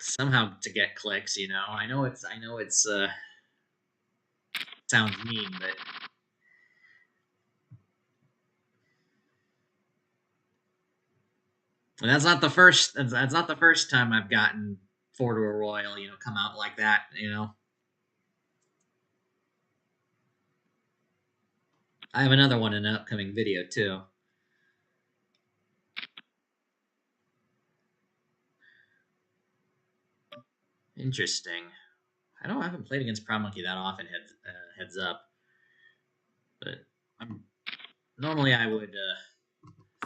somehow to get clicks. I know it's sounds mean, but and that's not the first time I've gotten 4 to a royal, come out like that, I have another one in an upcoming video too. Interesting. I haven't played against Proud Monkey that often. Heads up, but normally I would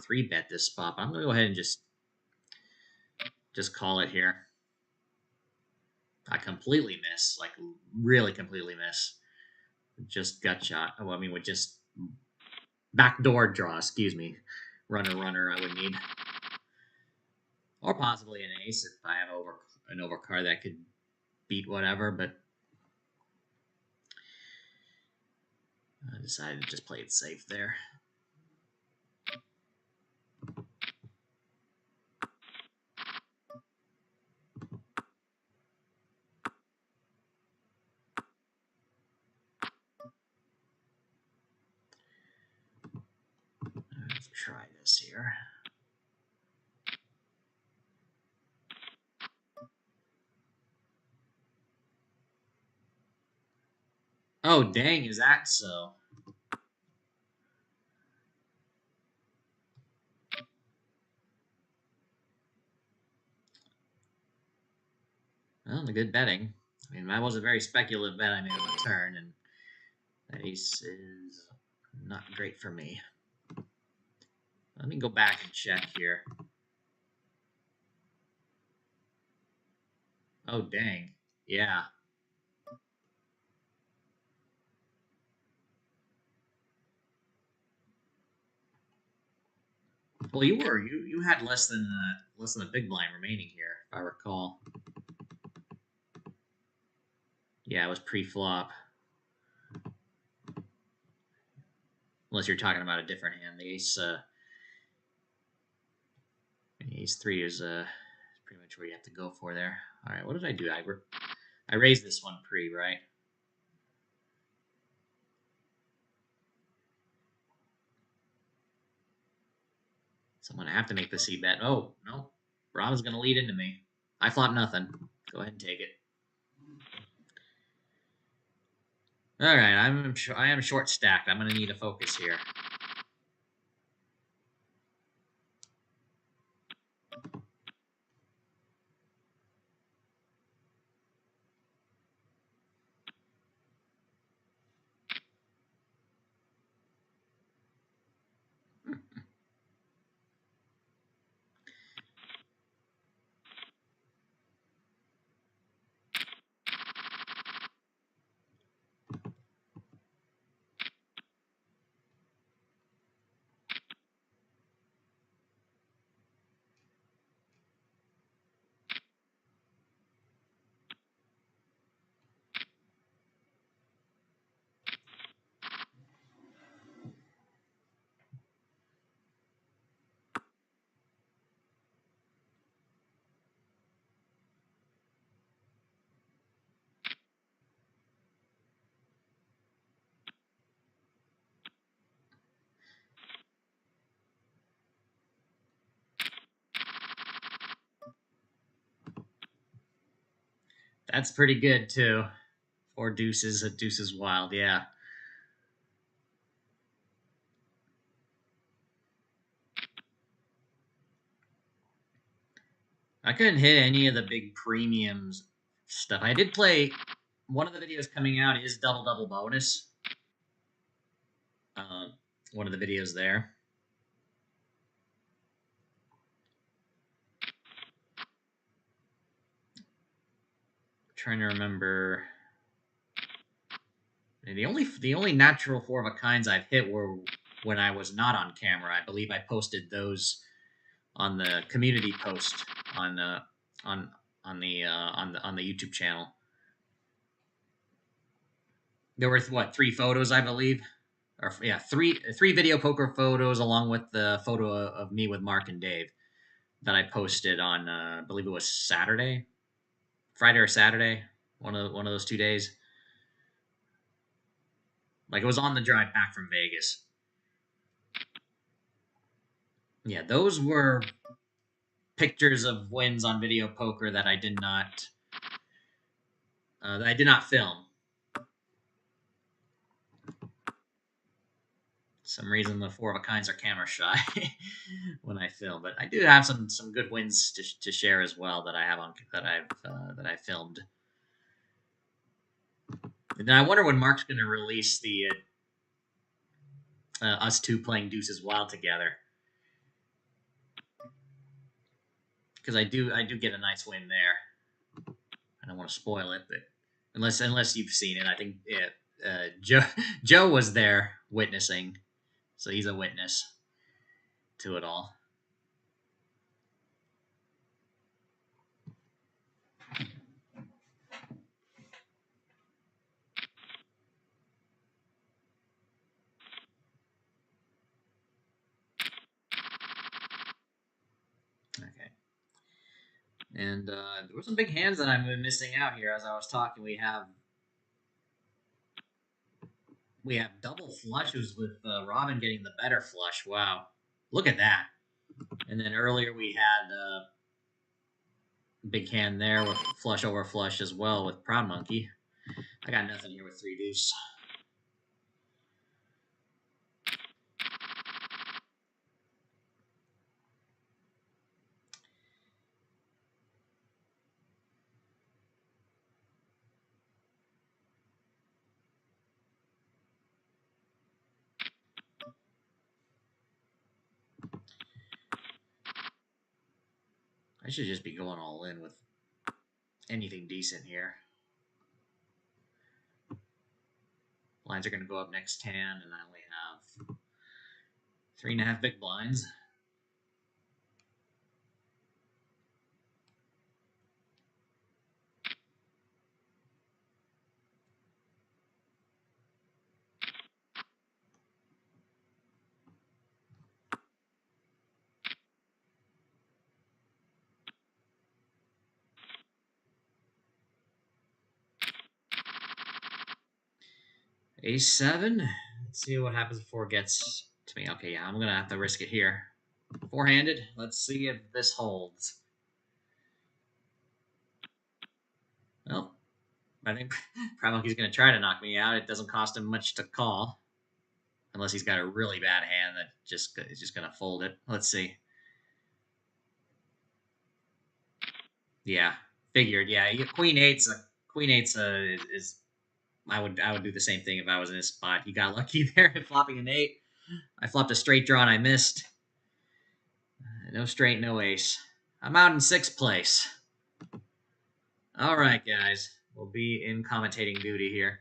3-bet this spot. But I'm gonna go ahead and just call it here. I completely miss, like really completely miss. Just gut shot. Oh, I mean, with just backdoor draw. Excuse me, runner. I would need. or possibly an ace if I have an overcard that could beat whatever. But I decided to just play it safe there. Let's try this here. Oh, dang, is that so? Well, the good betting. I mean, that was a very speculative bet I made on the turn, and that ace is not great for me. Let me go back and check here. Oh, dang. Yeah. Well, you had less than a big blind remaining here, if I recall. Yeah, it was pre-flop. Unless you're talking about a different hand, the ace three is pretty much where you have to go for there. All right, what did I do? I raised this one pre, right? So I'm gonna have to make the C bet. Oh no, Robin's gonna lead into me. I flop nothing. Go ahead and take it. All right, I am short stacked. I'm gonna need a focus here. That's pretty good too. Four deuces, a deuce is wild. Yeah. I couldn't hit any of the big premiums stuff. I did play one of the videos coming out is double double bonus. One of the videos there. Trying to remember. The only natural four of a kinds I've hit were when I was not on camera. I believe I posted those on the community post on on on the YouTube channel. There were what, 3 photos, I believe, or yeah, three video poker photos along with the photo of me with Mark and Dave that I posted on I believe it was Friday or Saturday, one of those 2 days. Like it was on the drive back from Vegas. Yeah, those were pictures of wins on video poker that I did not film. Some reason the four of a kinds are camera shy when I film, but I do have some good wins to share as well that I have on that I filmed. And then I wonder when Mark's going to release the us two playing Deuces Wild together, because I do get a nice win there. I don't want to spoil it, but unless you've seen it, I think Joe was there witnessing, so he's a witness to it all. And there were some big hands that I've been missing out here. As I was talking, we have double flushes with Robin getting the better flush. Wow, look at that! And then earlier we had big hand there with flush over flush as well with Proud Monkey. I got nothing here with 3 deuce. I should just be going all in with anything decent here. Blinds are going to go up next hand, and I only have 3.5 big blinds. A7. Let's see what happens before it gets to me. Okay, yeah, I'm going to have to risk it here. Four-handed. Let's see if this holds. Well, I think Proud Monkey's going to try to knock me out. It doesn't cost him much to call. Unless he's got a really bad hand that is just going to fold it. Let's see. Yeah, figured. Yeah, Queen eight's is I would do the same thing if I was in his spot. He got lucky there flopping an 8. I flopped a straight draw and I missed. No straight, no ace. I'm out in 6th place. All right, guys. We'll be in commentating duty here.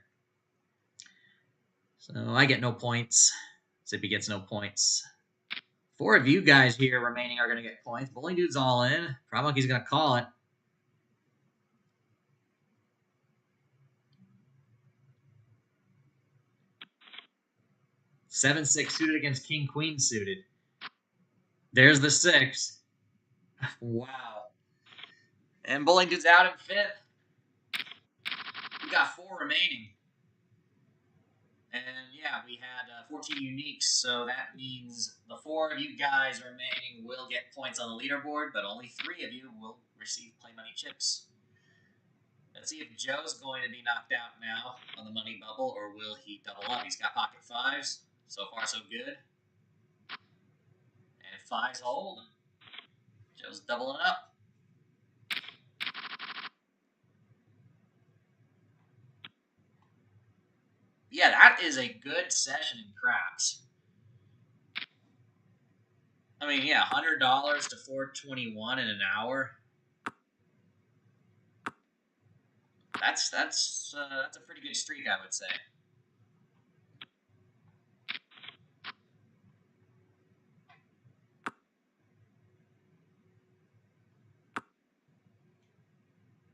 So I get no points. Zippy gets no points. 4 of you guys here remaining are going to get points. Bowling Dude's all in. Proud Monkey's going to call it. 7-6 suited against King Queen suited. There's the 6. Wow. And Bowling Dude's out in 5th. We got 4 remaining. And yeah, we had 14 uniques, so that means the 4 of you guys remaining will get points on the leaderboard, but only 3 of you will receive play money chips. Let's see if Joe's going to be knocked out now on the money bubble, or will he double up? He's got pocket 5s. So far, so good. And if 5s hold, Joe's doubling up. Yeah, that is a good session in craps. I mean, yeah, $100 to 421 in an hour. That's a pretty good streak, I would say.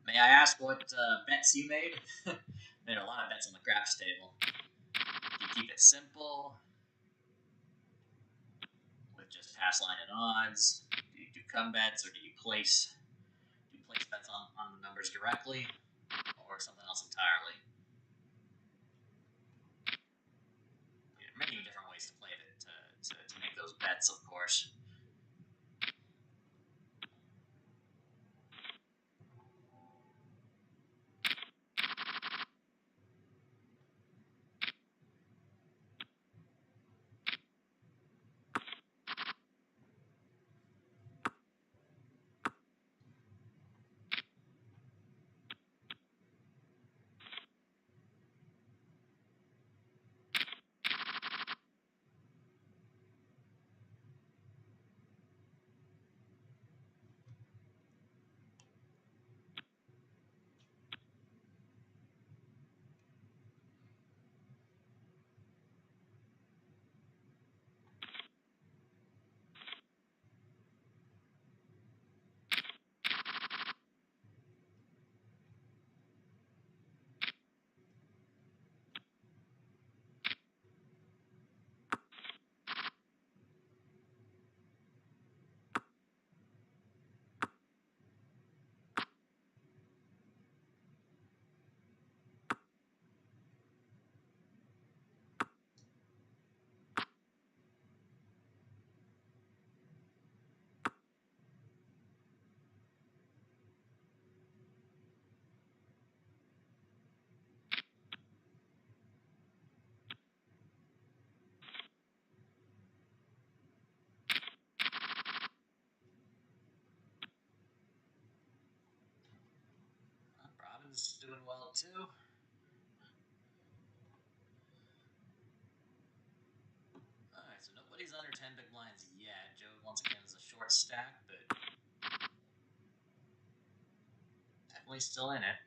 May I ask what bets you made? Made a lot of bets on the craps table. Do you keep it simple with just pass line and odds? Do you do come bets, or do you place bets on the numbers directly, or something else entirely? There are many different ways to play it to make those bets, of course. Robin's doing well too. Alright, so nobody's under 10 big blinds yet. Joe, once again, is a short stack, but definitely still in it.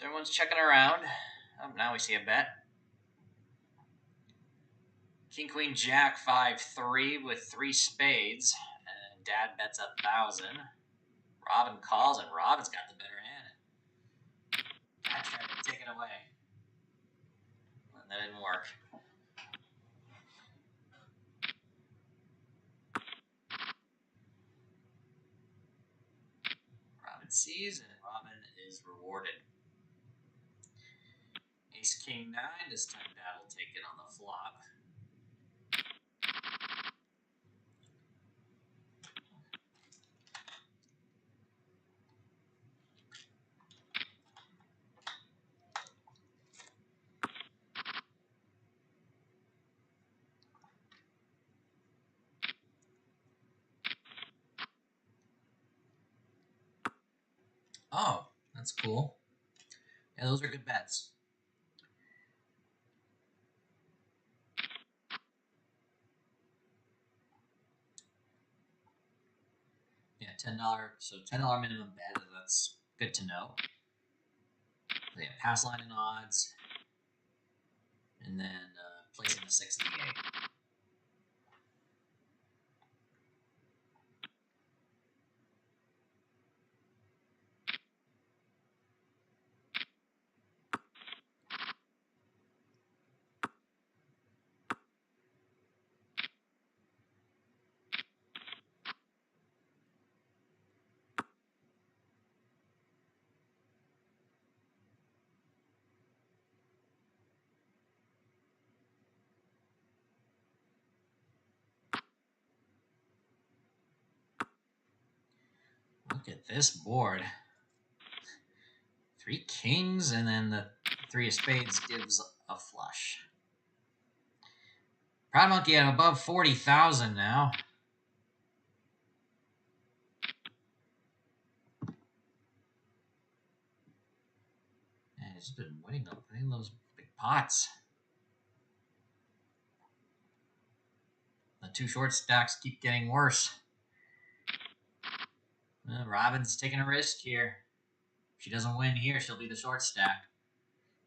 Everyone's checking around. Oh, now we see a bet. King, Queen, Jack, 5-3 with 3 spades. And Dad bets 1,000. Robin calls, and Robin's got the better hand. Dad tried to take it away. And that didn't work. Robin sees, and Robin is rewarded. Ace, King, 9. This time Dad will take it on the flop. Oh, that's cool. Yeah, those are good bets. Yeah, $10. So $10 minimum bet. That's good to know. So yeah, pass line and odds, and then placing the 6 and the 8. Look at this board. 3 kings, and then the 3 of spades gives a flush. Proud Monkey at above 40,000 now. And he's been winning those big pots. The 2 short stacks keep getting worse. Robin's taking a risk here. If she doesn't win here, she'll be the short stack.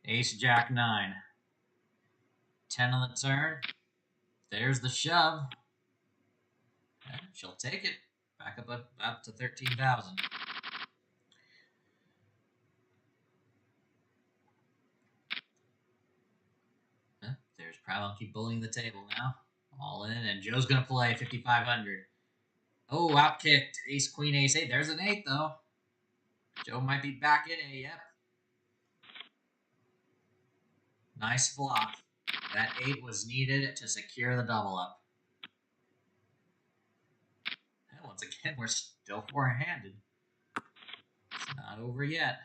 Ace, Jack, 9. 10 on the turn. There's the shove. Yeah, she'll take it. Back up to 13,000. There's Proud Monkey bullying the table now. All in, and Joe's going to play 5,500. Oh, outkicked. Ace, Queen, Ace, 8. There's an 8, though. Joe might be back in A, yep. Nice flop. That 8 was needed to secure the double up. And once again, we're still four-handed. It's not over yet.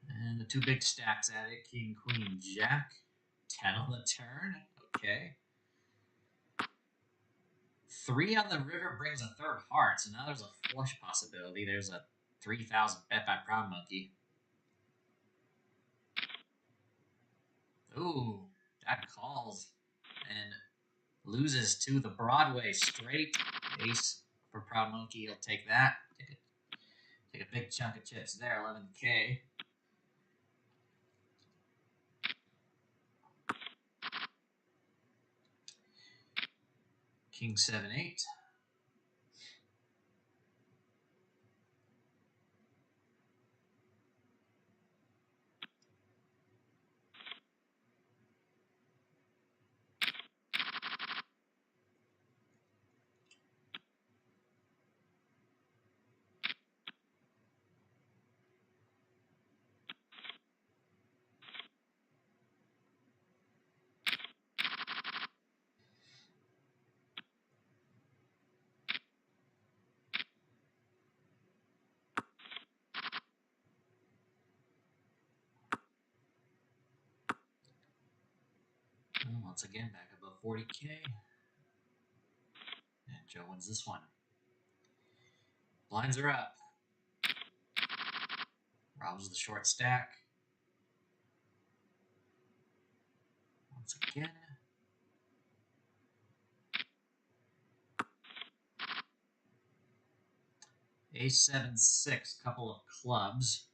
And the 2 big stacks at it. King, Queen, Jack. 10 on the turn. Okay. 3 on the river brings a 3rd heart, so now there's a flush possibility. There's a 3,000 bet by Proud Monkey. Ooh, that calls. And Loses to the Broadway straight. Ace for Proud Monkey. He'll take that. Take a big chunk of chips there. 11K. King 7-8. Once again, back above 40K. And Joe wins this one. Blinds are up. Rob's the short stack. Once again. Ace 7-6, couple of clubs.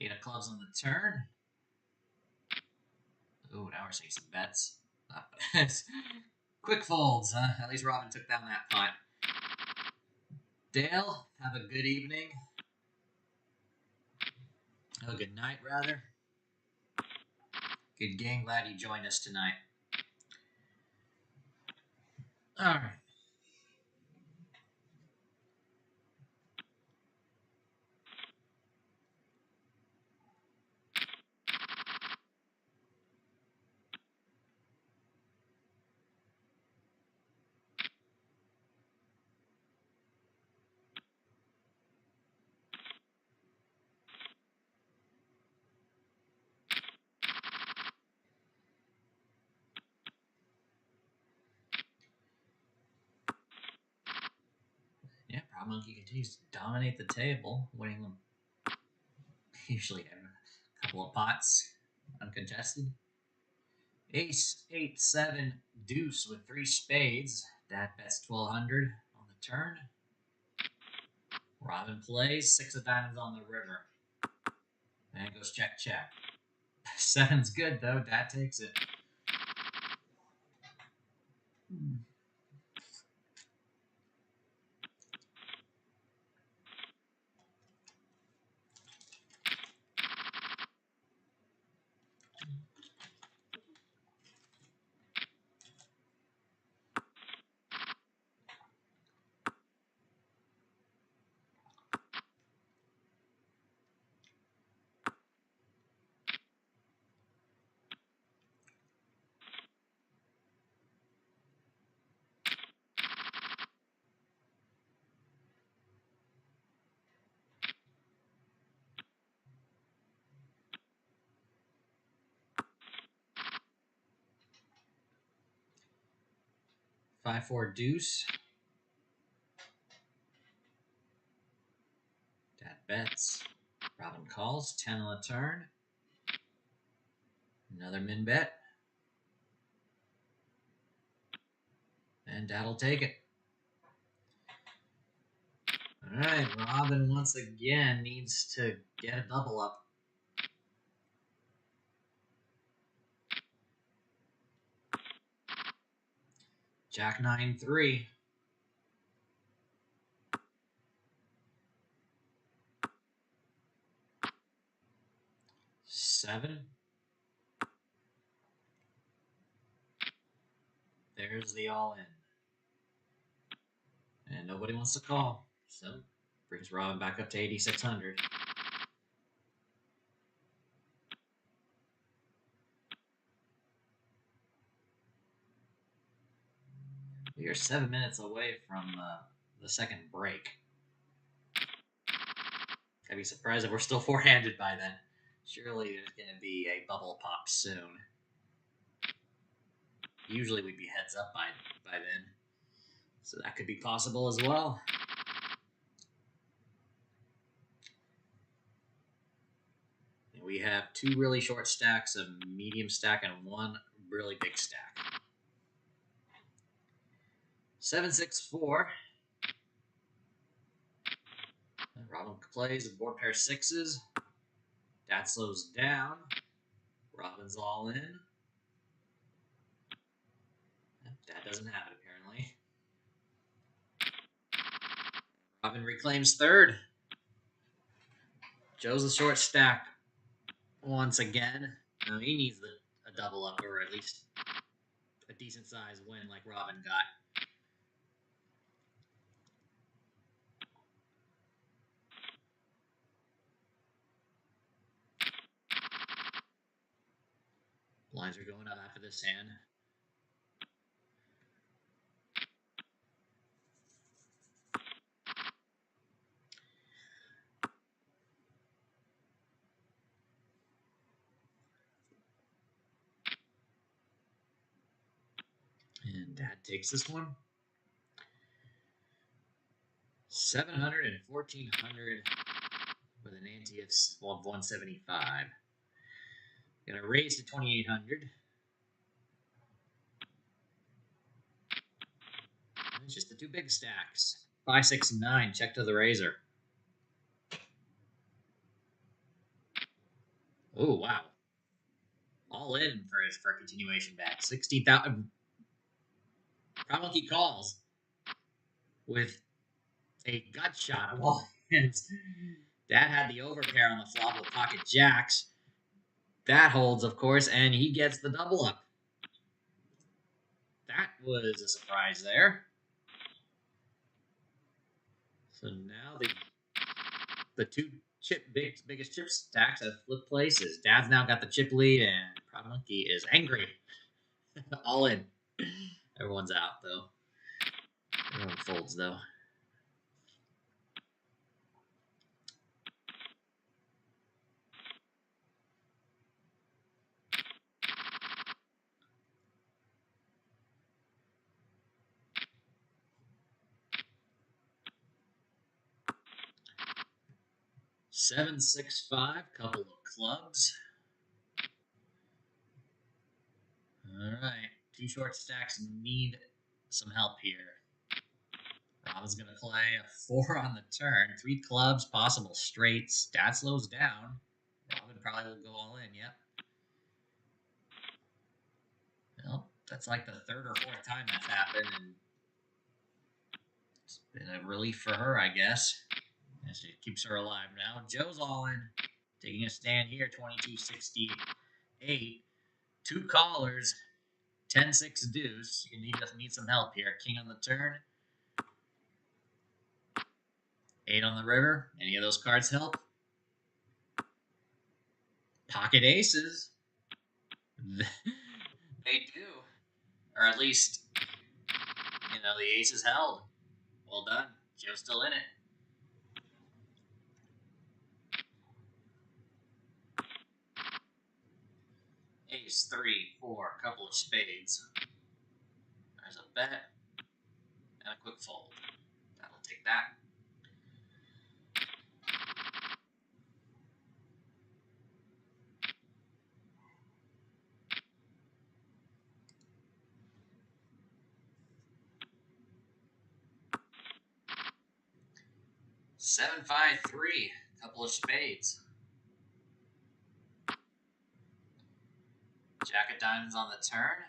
Eight of clubs on the turn. Oh, now we're seeing some bets. Quick folds, huh? At least Robin took down that pot. Dale, have a good evening. Have a good night, rather. Good game. Glad you joined us tonight. All right. Yeah, Proud Monkey continues to dominate the table, winning them usually a couple of pots uncontested. Ace 8-7 deuce with 3 spades. That bets 1200 on the turn. Robin plays 6 of diamonds on the river. And goes check, check. 7's good though. Dad takes it. Hmm. 5-4 deuce. Dad bets. Robin calls. 10 on the turn. Another min bet. And Dad'll take it. All right, Robin once again needs to get a double up. Jack 9-3. 7. There's the all-in. And nobody wants to call. So, brings Robin back up to 8,600. We are 7 minutes away from the second break. I'd be surprised if we're still four-handed by then. Surely there's going to be a bubble pop soon. Usually we'd be heads up by then. So that could be possible as well. We have 2 really short stacks, a medium stack, and 1 really big stack. 7-6-4. Robin plays a board pair 6s. Dad slows down. Robin's all in. Dad doesn't have it, apparently. Robin reclaims third. Joe's a short stack once again. Now he needs a double up, or at least a decent size win like Robin got. Blinds are going up after this hand. And Dad takes this one. 700 and 1400 with an ante of 175. Gonna raise to 2800. It's just the 2 big stacks. 5, 6, 9. Check to the razor. Oh wow! All in for a continuation bet. 16,000. Probably he calls with a gut shot of all hands. Dad had the overpair on the flop with pocket jacks. That holds, of course, and he gets the double up. That was a surprise there. So now the 2 biggest chip stacks have flipped places. Dad's now got the chip lead, and Monkey is angry. All in. Everyone's out, though. Everyone folds, though. Seven, 6, 5. Couple of clubs. All right. 2 short stacks need some help here. Robin's going to play a 4 on the turn. 3 clubs, possible straights. Dad slows down. Robin probably will go all in, yep. Well, that's like the 3rd or 4th time that's happened, and it's been a relief for her, I guess. And she keeps her alive now. Joe's all in. Taking a stand here, 22-68. 2 callers, 10-6 deuce. You need some help here. King on the turn. 8 on the river. Any of those cards help? Pocket aces. They do. Or at least, the ace is held. Well done. Joe's still in it. Ace, 3, 4, couple of spades. There's a bet. And a quick fold. That'll take that. Seven, 5, 3. Couple of spades. Jack of diamonds on the turn.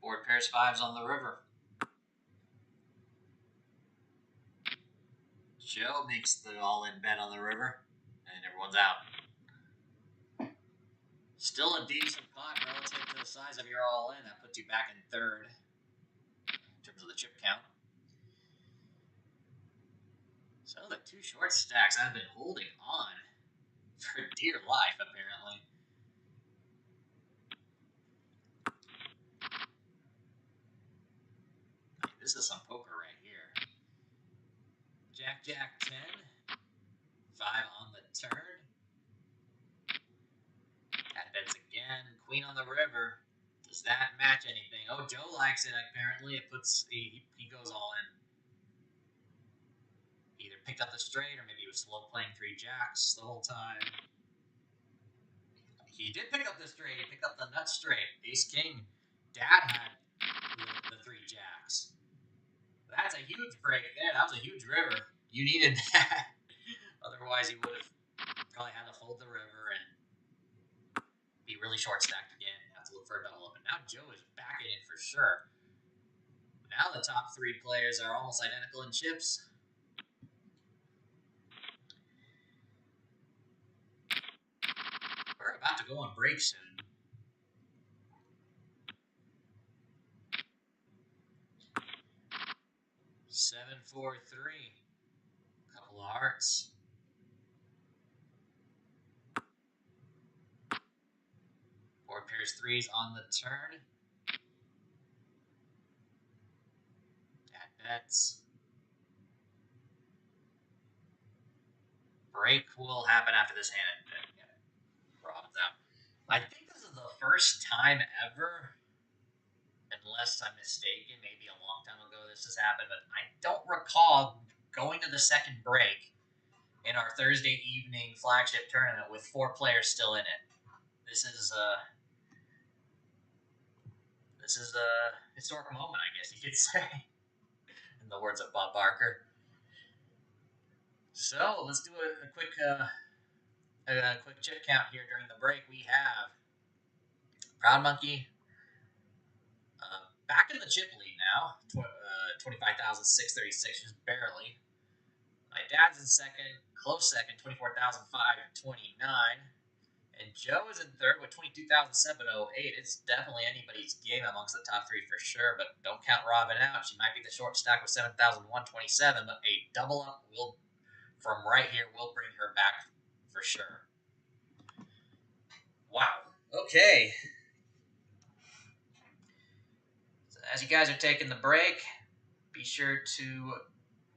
Board pairs 5s on the river. Joe makes the all-in bet on the river, and everyone's out. Still a decent pot relative to the size of your all-in. That puts you back in 3rd in terms of the chip count. So the 2 short stacks have been holding on for dear life, apparently. This is some poker right here. Jack, Jack, 10. 5 on the turn. Cat bets again. Queen on the river. Does that match anything? Oh, Joe likes it, apparently. It puts he goes all in. Either picked up the straight, or maybe he was slow playing 3 jacks the whole time. He did pick up the straight. He picked up the nut straight. Ace king. Dad had the 3 jacks. That's a huge break there. That was a huge river. You needed that. Otherwise, he would have probably had to fold the river and be really short stacked again. Have to look for a double up. And now Joe is backing it for sure. Now the top 3 players are almost identical in chips. We're about to go on break soon. 7-4-3. Couple of hearts. 4 pairs 3s on the turn. Dad bets. Break will happen after this hand. Robbed out. I think this is the first time ever, unless I'm mistaken, maybe a long time ago this has happened, but I don't recall going to the second break in our Thursday evening flagship tournament with 4 players still in it. This is a historic moment, I guess you could say, in the words of Bob Barker. So let's do a quick chip count here during the break. We have Proud Monkey back in the chip lead now, 25,636, just barely. My dad's in second, close second, 24,529. And Joe is in third with 22,708. It's definitely anybody's game amongst the top 3 for sure, but don't count Robin out. She might be the short stack with 7,127, but a double up from right here will bring her back for sure. Wow. Okay. So as you guys are taking the break, be sure to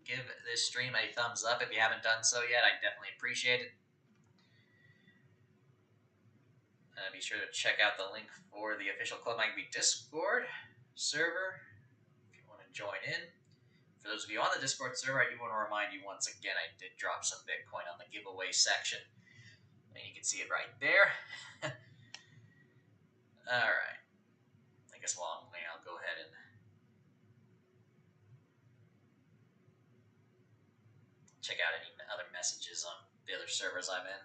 give this stream a thumbs up if you haven't done so yet. I definitely appreciate it. Be sure to check out the link for the official Club Mike Discord server if you want to join in. For those of you on the Discord server, I do want to remind you once again, I did drop some Bitcoin on the giveaway section. And you can see it right there. Alright. I guess while I'm waiting, I'll go ahead and check out any other messages on the other servers I'm in.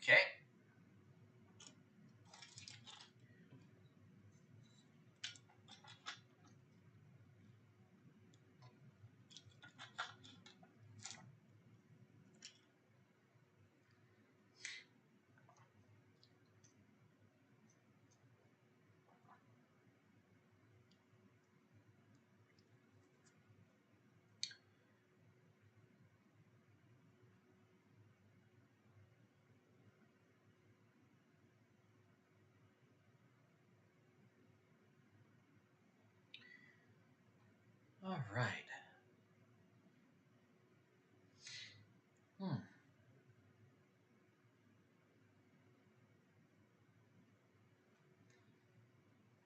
Okay. All right.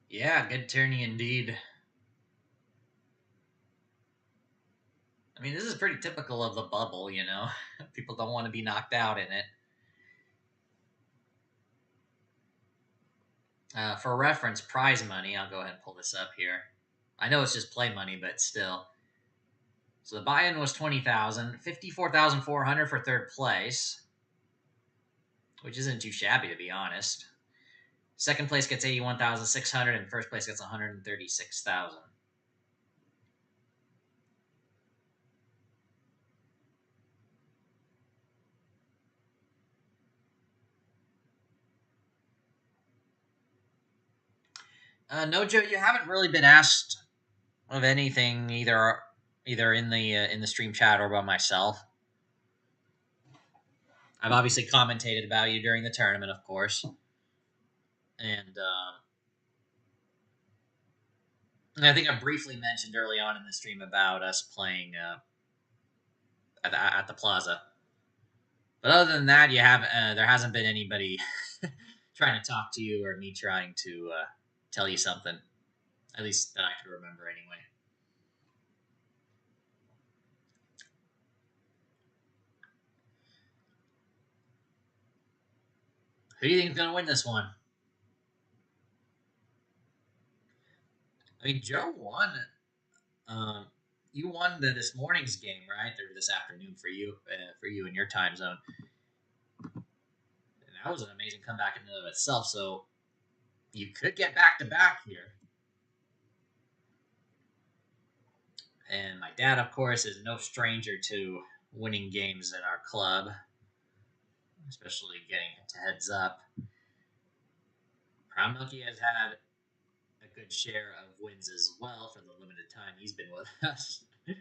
Yeah, good tourney indeed. I mean, this is pretty typical of the bubble, you know. People don't want to be knocked out in it. For reference, prize money, I'll go ahead and pull this up here. I know it's just play money, but still. So the buy-in was 20,000, 54,400 for third place, which isn't too shabby to be honest. Second place gets 81,600, and first place gets 136,000. No, Joe, you haven't really been asked of anything either in the stream chat or by myself. I've obviously commentated about you during the tournament, of course, and I think I briefly mentioned early on in the stream about us playing at the plaza. But other than that, you have there hasn't been anybody trying to talk to you or me trying to tell you something. At least that I can remember, anyway. Who do you think is going to win this one? I mean, Joe won. Um, you won this morning's game, right? Or this afternoon for you in your time zone. And that was an amazing comeback in and of itself. So you could get back to back here. And my dad, of course, is no stranger to winning games at our club, especially getting to heads up. Proud Monkey has had a good share of wins as well for the limited time he's been with us. And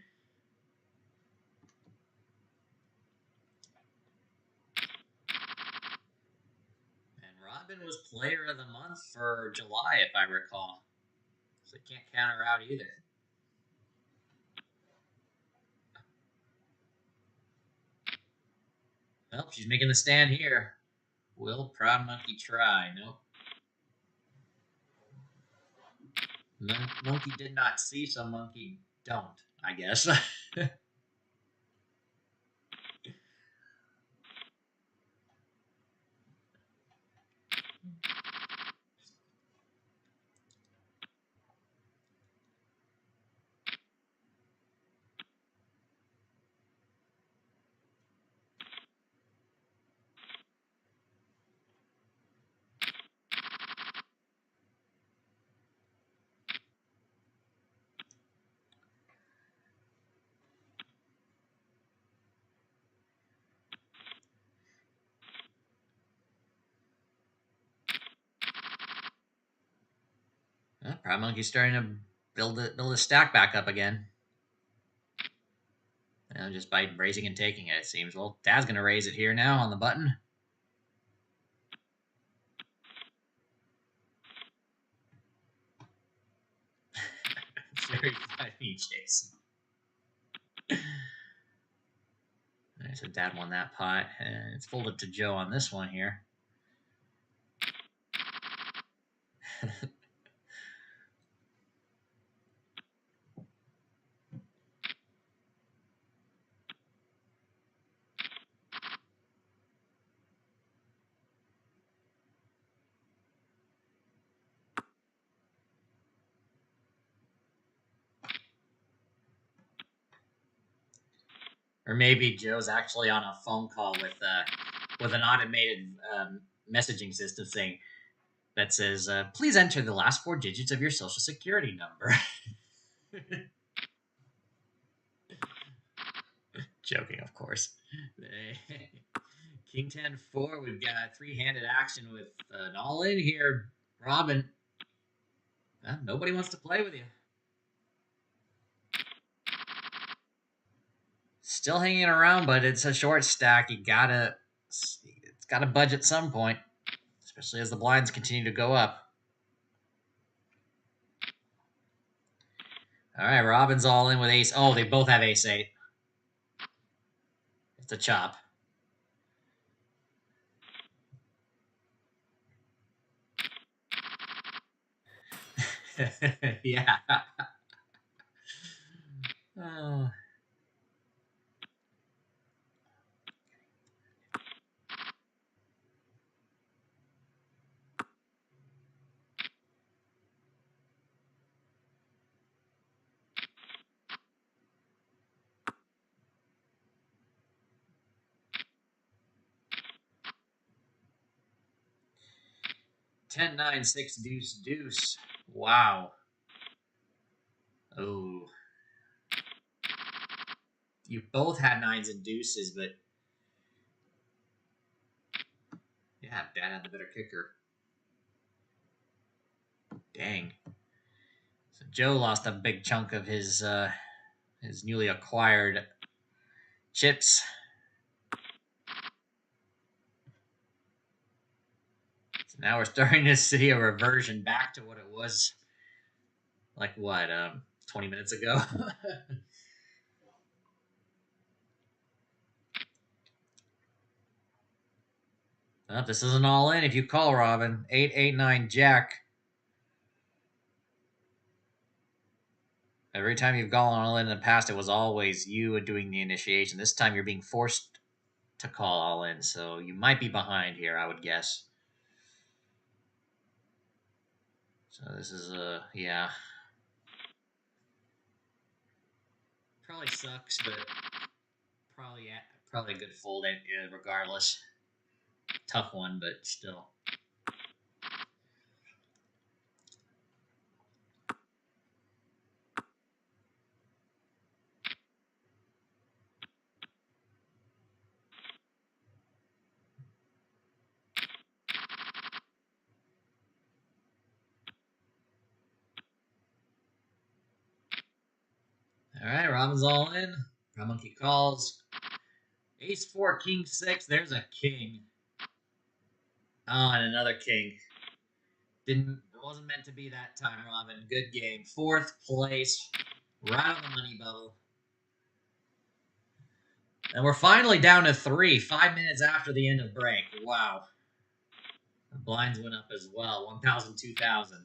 Robin was Player of the Month for July, if I recall. So you can't count her out either. Well, she's making the stand here. Will Proud Monkey try? Nope. Monkey did not see, so Monkey don't, I guess. Well, Proud Monkey's starting to build a stack back up again. Just by raising and taking it, it seems. Well, Dad's going to raise it here now on the button. Very funny, Jason. Alright, so Dad won that pot, and it's folded to Joe on this one here. Or maybe Joe's actually on a phone call with an automated messaging system saying that says, "Please enter the last 4 digits of your social security number." Joking, of course. King 10-4. We've got three-handed action with an all-in here. Robin. Nobody wants to play with you. Still hanging around, but it's a short stack. It's gotta budge at some point, especially as the blinds continue to go up. All right, Robin's all in with ace. Oh, they both have ace 8. It's a chop. Yeah. Oh. Ten, 9, 6, deuce, deuce. Wow. Oh. You both had 9s and deuces, but yeah, Dad had the better kicker. Dang. So Joe lost a big chunk of his newly acquired chips. So now we're starting to see a reversion back to what it was Like what? 20 minutes ago. Oh, this isn't all in. If you call Robin, 889 Jack. Every time you've gone all in the past, it was always you doing the initiation. This time you're being forced to call all in, so you might be behind here, I would guess. So this is yeah. Probably sucks, but probably a good fold regardless. Tough one, but still. All right, Robin's all in. Brown Monkey calls. Ace 4, King 6. There's a king. Oh, and another king. It wasn't meant to be that time, Robin. Good game. 4th place. Right on the money bubble. And we're finally down to 3, 5 minutes after the end of break. Wow. The blinds went up as well. 1,000, 2,000.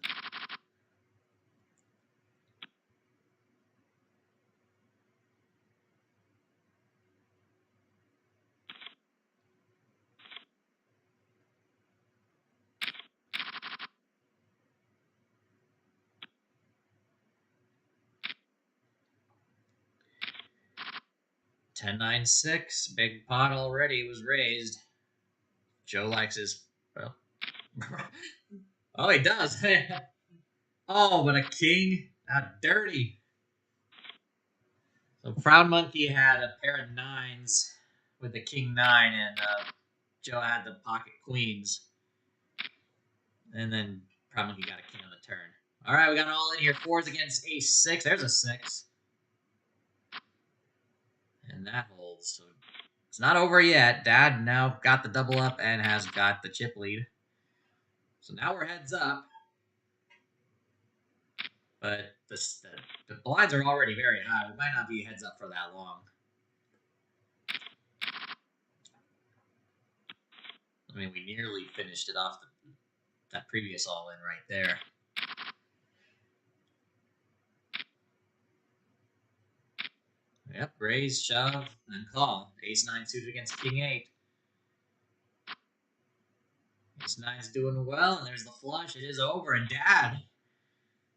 Ten nine six. Big pot already was raised. Joe likes his. Well. Oh, he does. Oh, but a king? How dirty. So Proud Monkey had a pair of 9s with the king 9, and Joe had the pocket queens. And then Proud Monkey got a king on the turn. All right, we got it all in here. 4s against ace 6. There's a 6. And that holds. So it's not over yet. Dad now got the double up and has got the chip lead. So now we're heads up. But the blinds are already very high. We might not be heads up for that long. I mean, we nearly finished it off that previous all-in right there. Yep, raise, shove, and call. Ace 9 suited against king 8. Ace 9's doing well, and there's the flush. It is over, and Dad,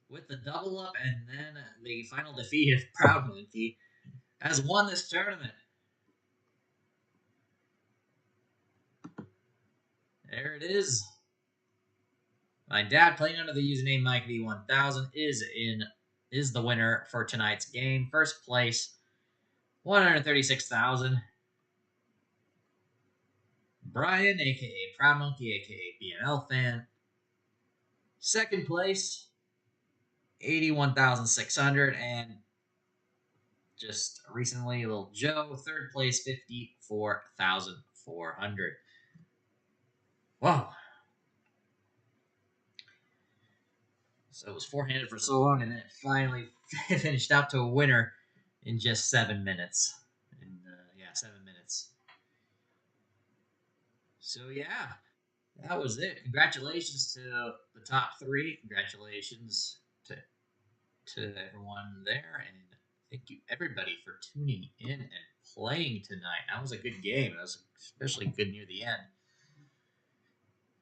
with the double up and then the final defeat of Proud Monkey, has won this tournament. There it is. My dad, playing under the username MikeV1000, is the winner for tonight's game. First place, 136,000. Brian, aka Proud Monkey, aka BNL fan. Second place, 81,600, and just recently, little Joe, third place, 54,400. Wow. So it was four-handed for so long, and then it finally finished out to a winner in just 7 minutes. Yeah, 7 minutes. So yeah, that was it. Congratulations to the top 3. Congratulations to everyone there, and thank you everybody for tuning in and playing tonight. That was a good game. That was especially good near the end.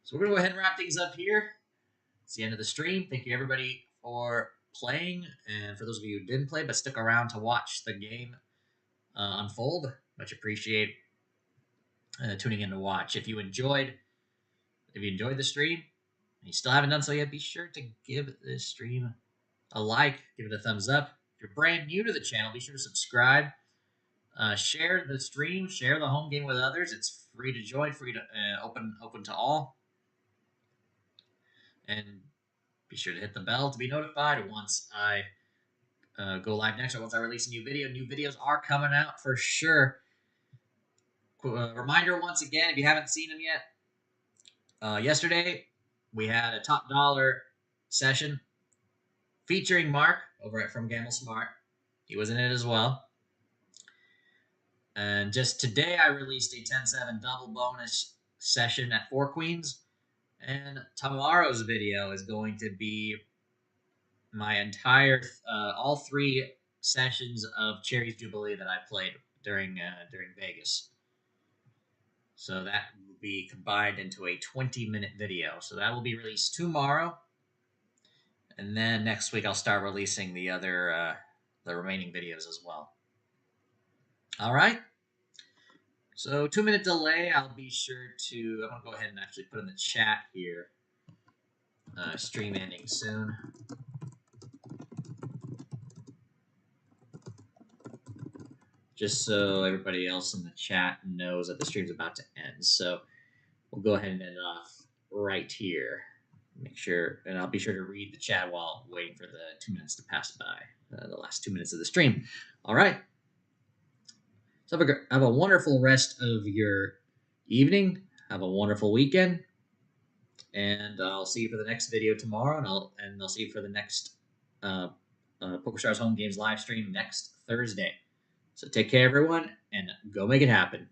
So we're gonna go ahead and wrap things up here. It's the end of the stream. Thank you everybody for playing, and for those of you who didn't play but stuck around to watch the game unfold, much appreciate tuning in to watch. If you enjoyed the stream and you still haven't done so yet, be sure to give this stream a like, give it a thumbs up. If you're brand new to the channel, be sure to subscribe. Share the stream, share the home game with others. It's free to join, free to open to all. And be sure to hit the bell to be notified once I go live next, or once I release a new video. New videos are coming out for sure. Reminder once again, if you haven't seen them yet, yesterday we had a top dollar session featuring Mark over at From Gamble Smart. He was in it as well. And just today, I released a 10-7 double bonus session at 4 Queens. And tomorrow's video is going to be my entire, all 3 sessions of Cherry's Jubilee that I played during Vegas. So that will be combined into a 20-minute video. So that will be released tomorrow. And then next week I'll start releasing the remaining videos as well. All right. So 2-minute delay. I'll be sure to. I'm gonna go ahead and actually put in the chat here. Stream ending soon. Just so everybody else in the chat knows that the stream's about to end. So we'll go ahead and end it off right here. Make sure, and I'll be sure to read the chat while waiting for the 2 minutes to pass by, the last 2 minutes of the stream. All right. So have a wonderful rest of your evening. Have a wonderful weekend. And I'll see you for the next video tomorrow, and I'll see you for the next PokerStars Home Games live stream next Thursday. So take care, everyone, and go make it happen.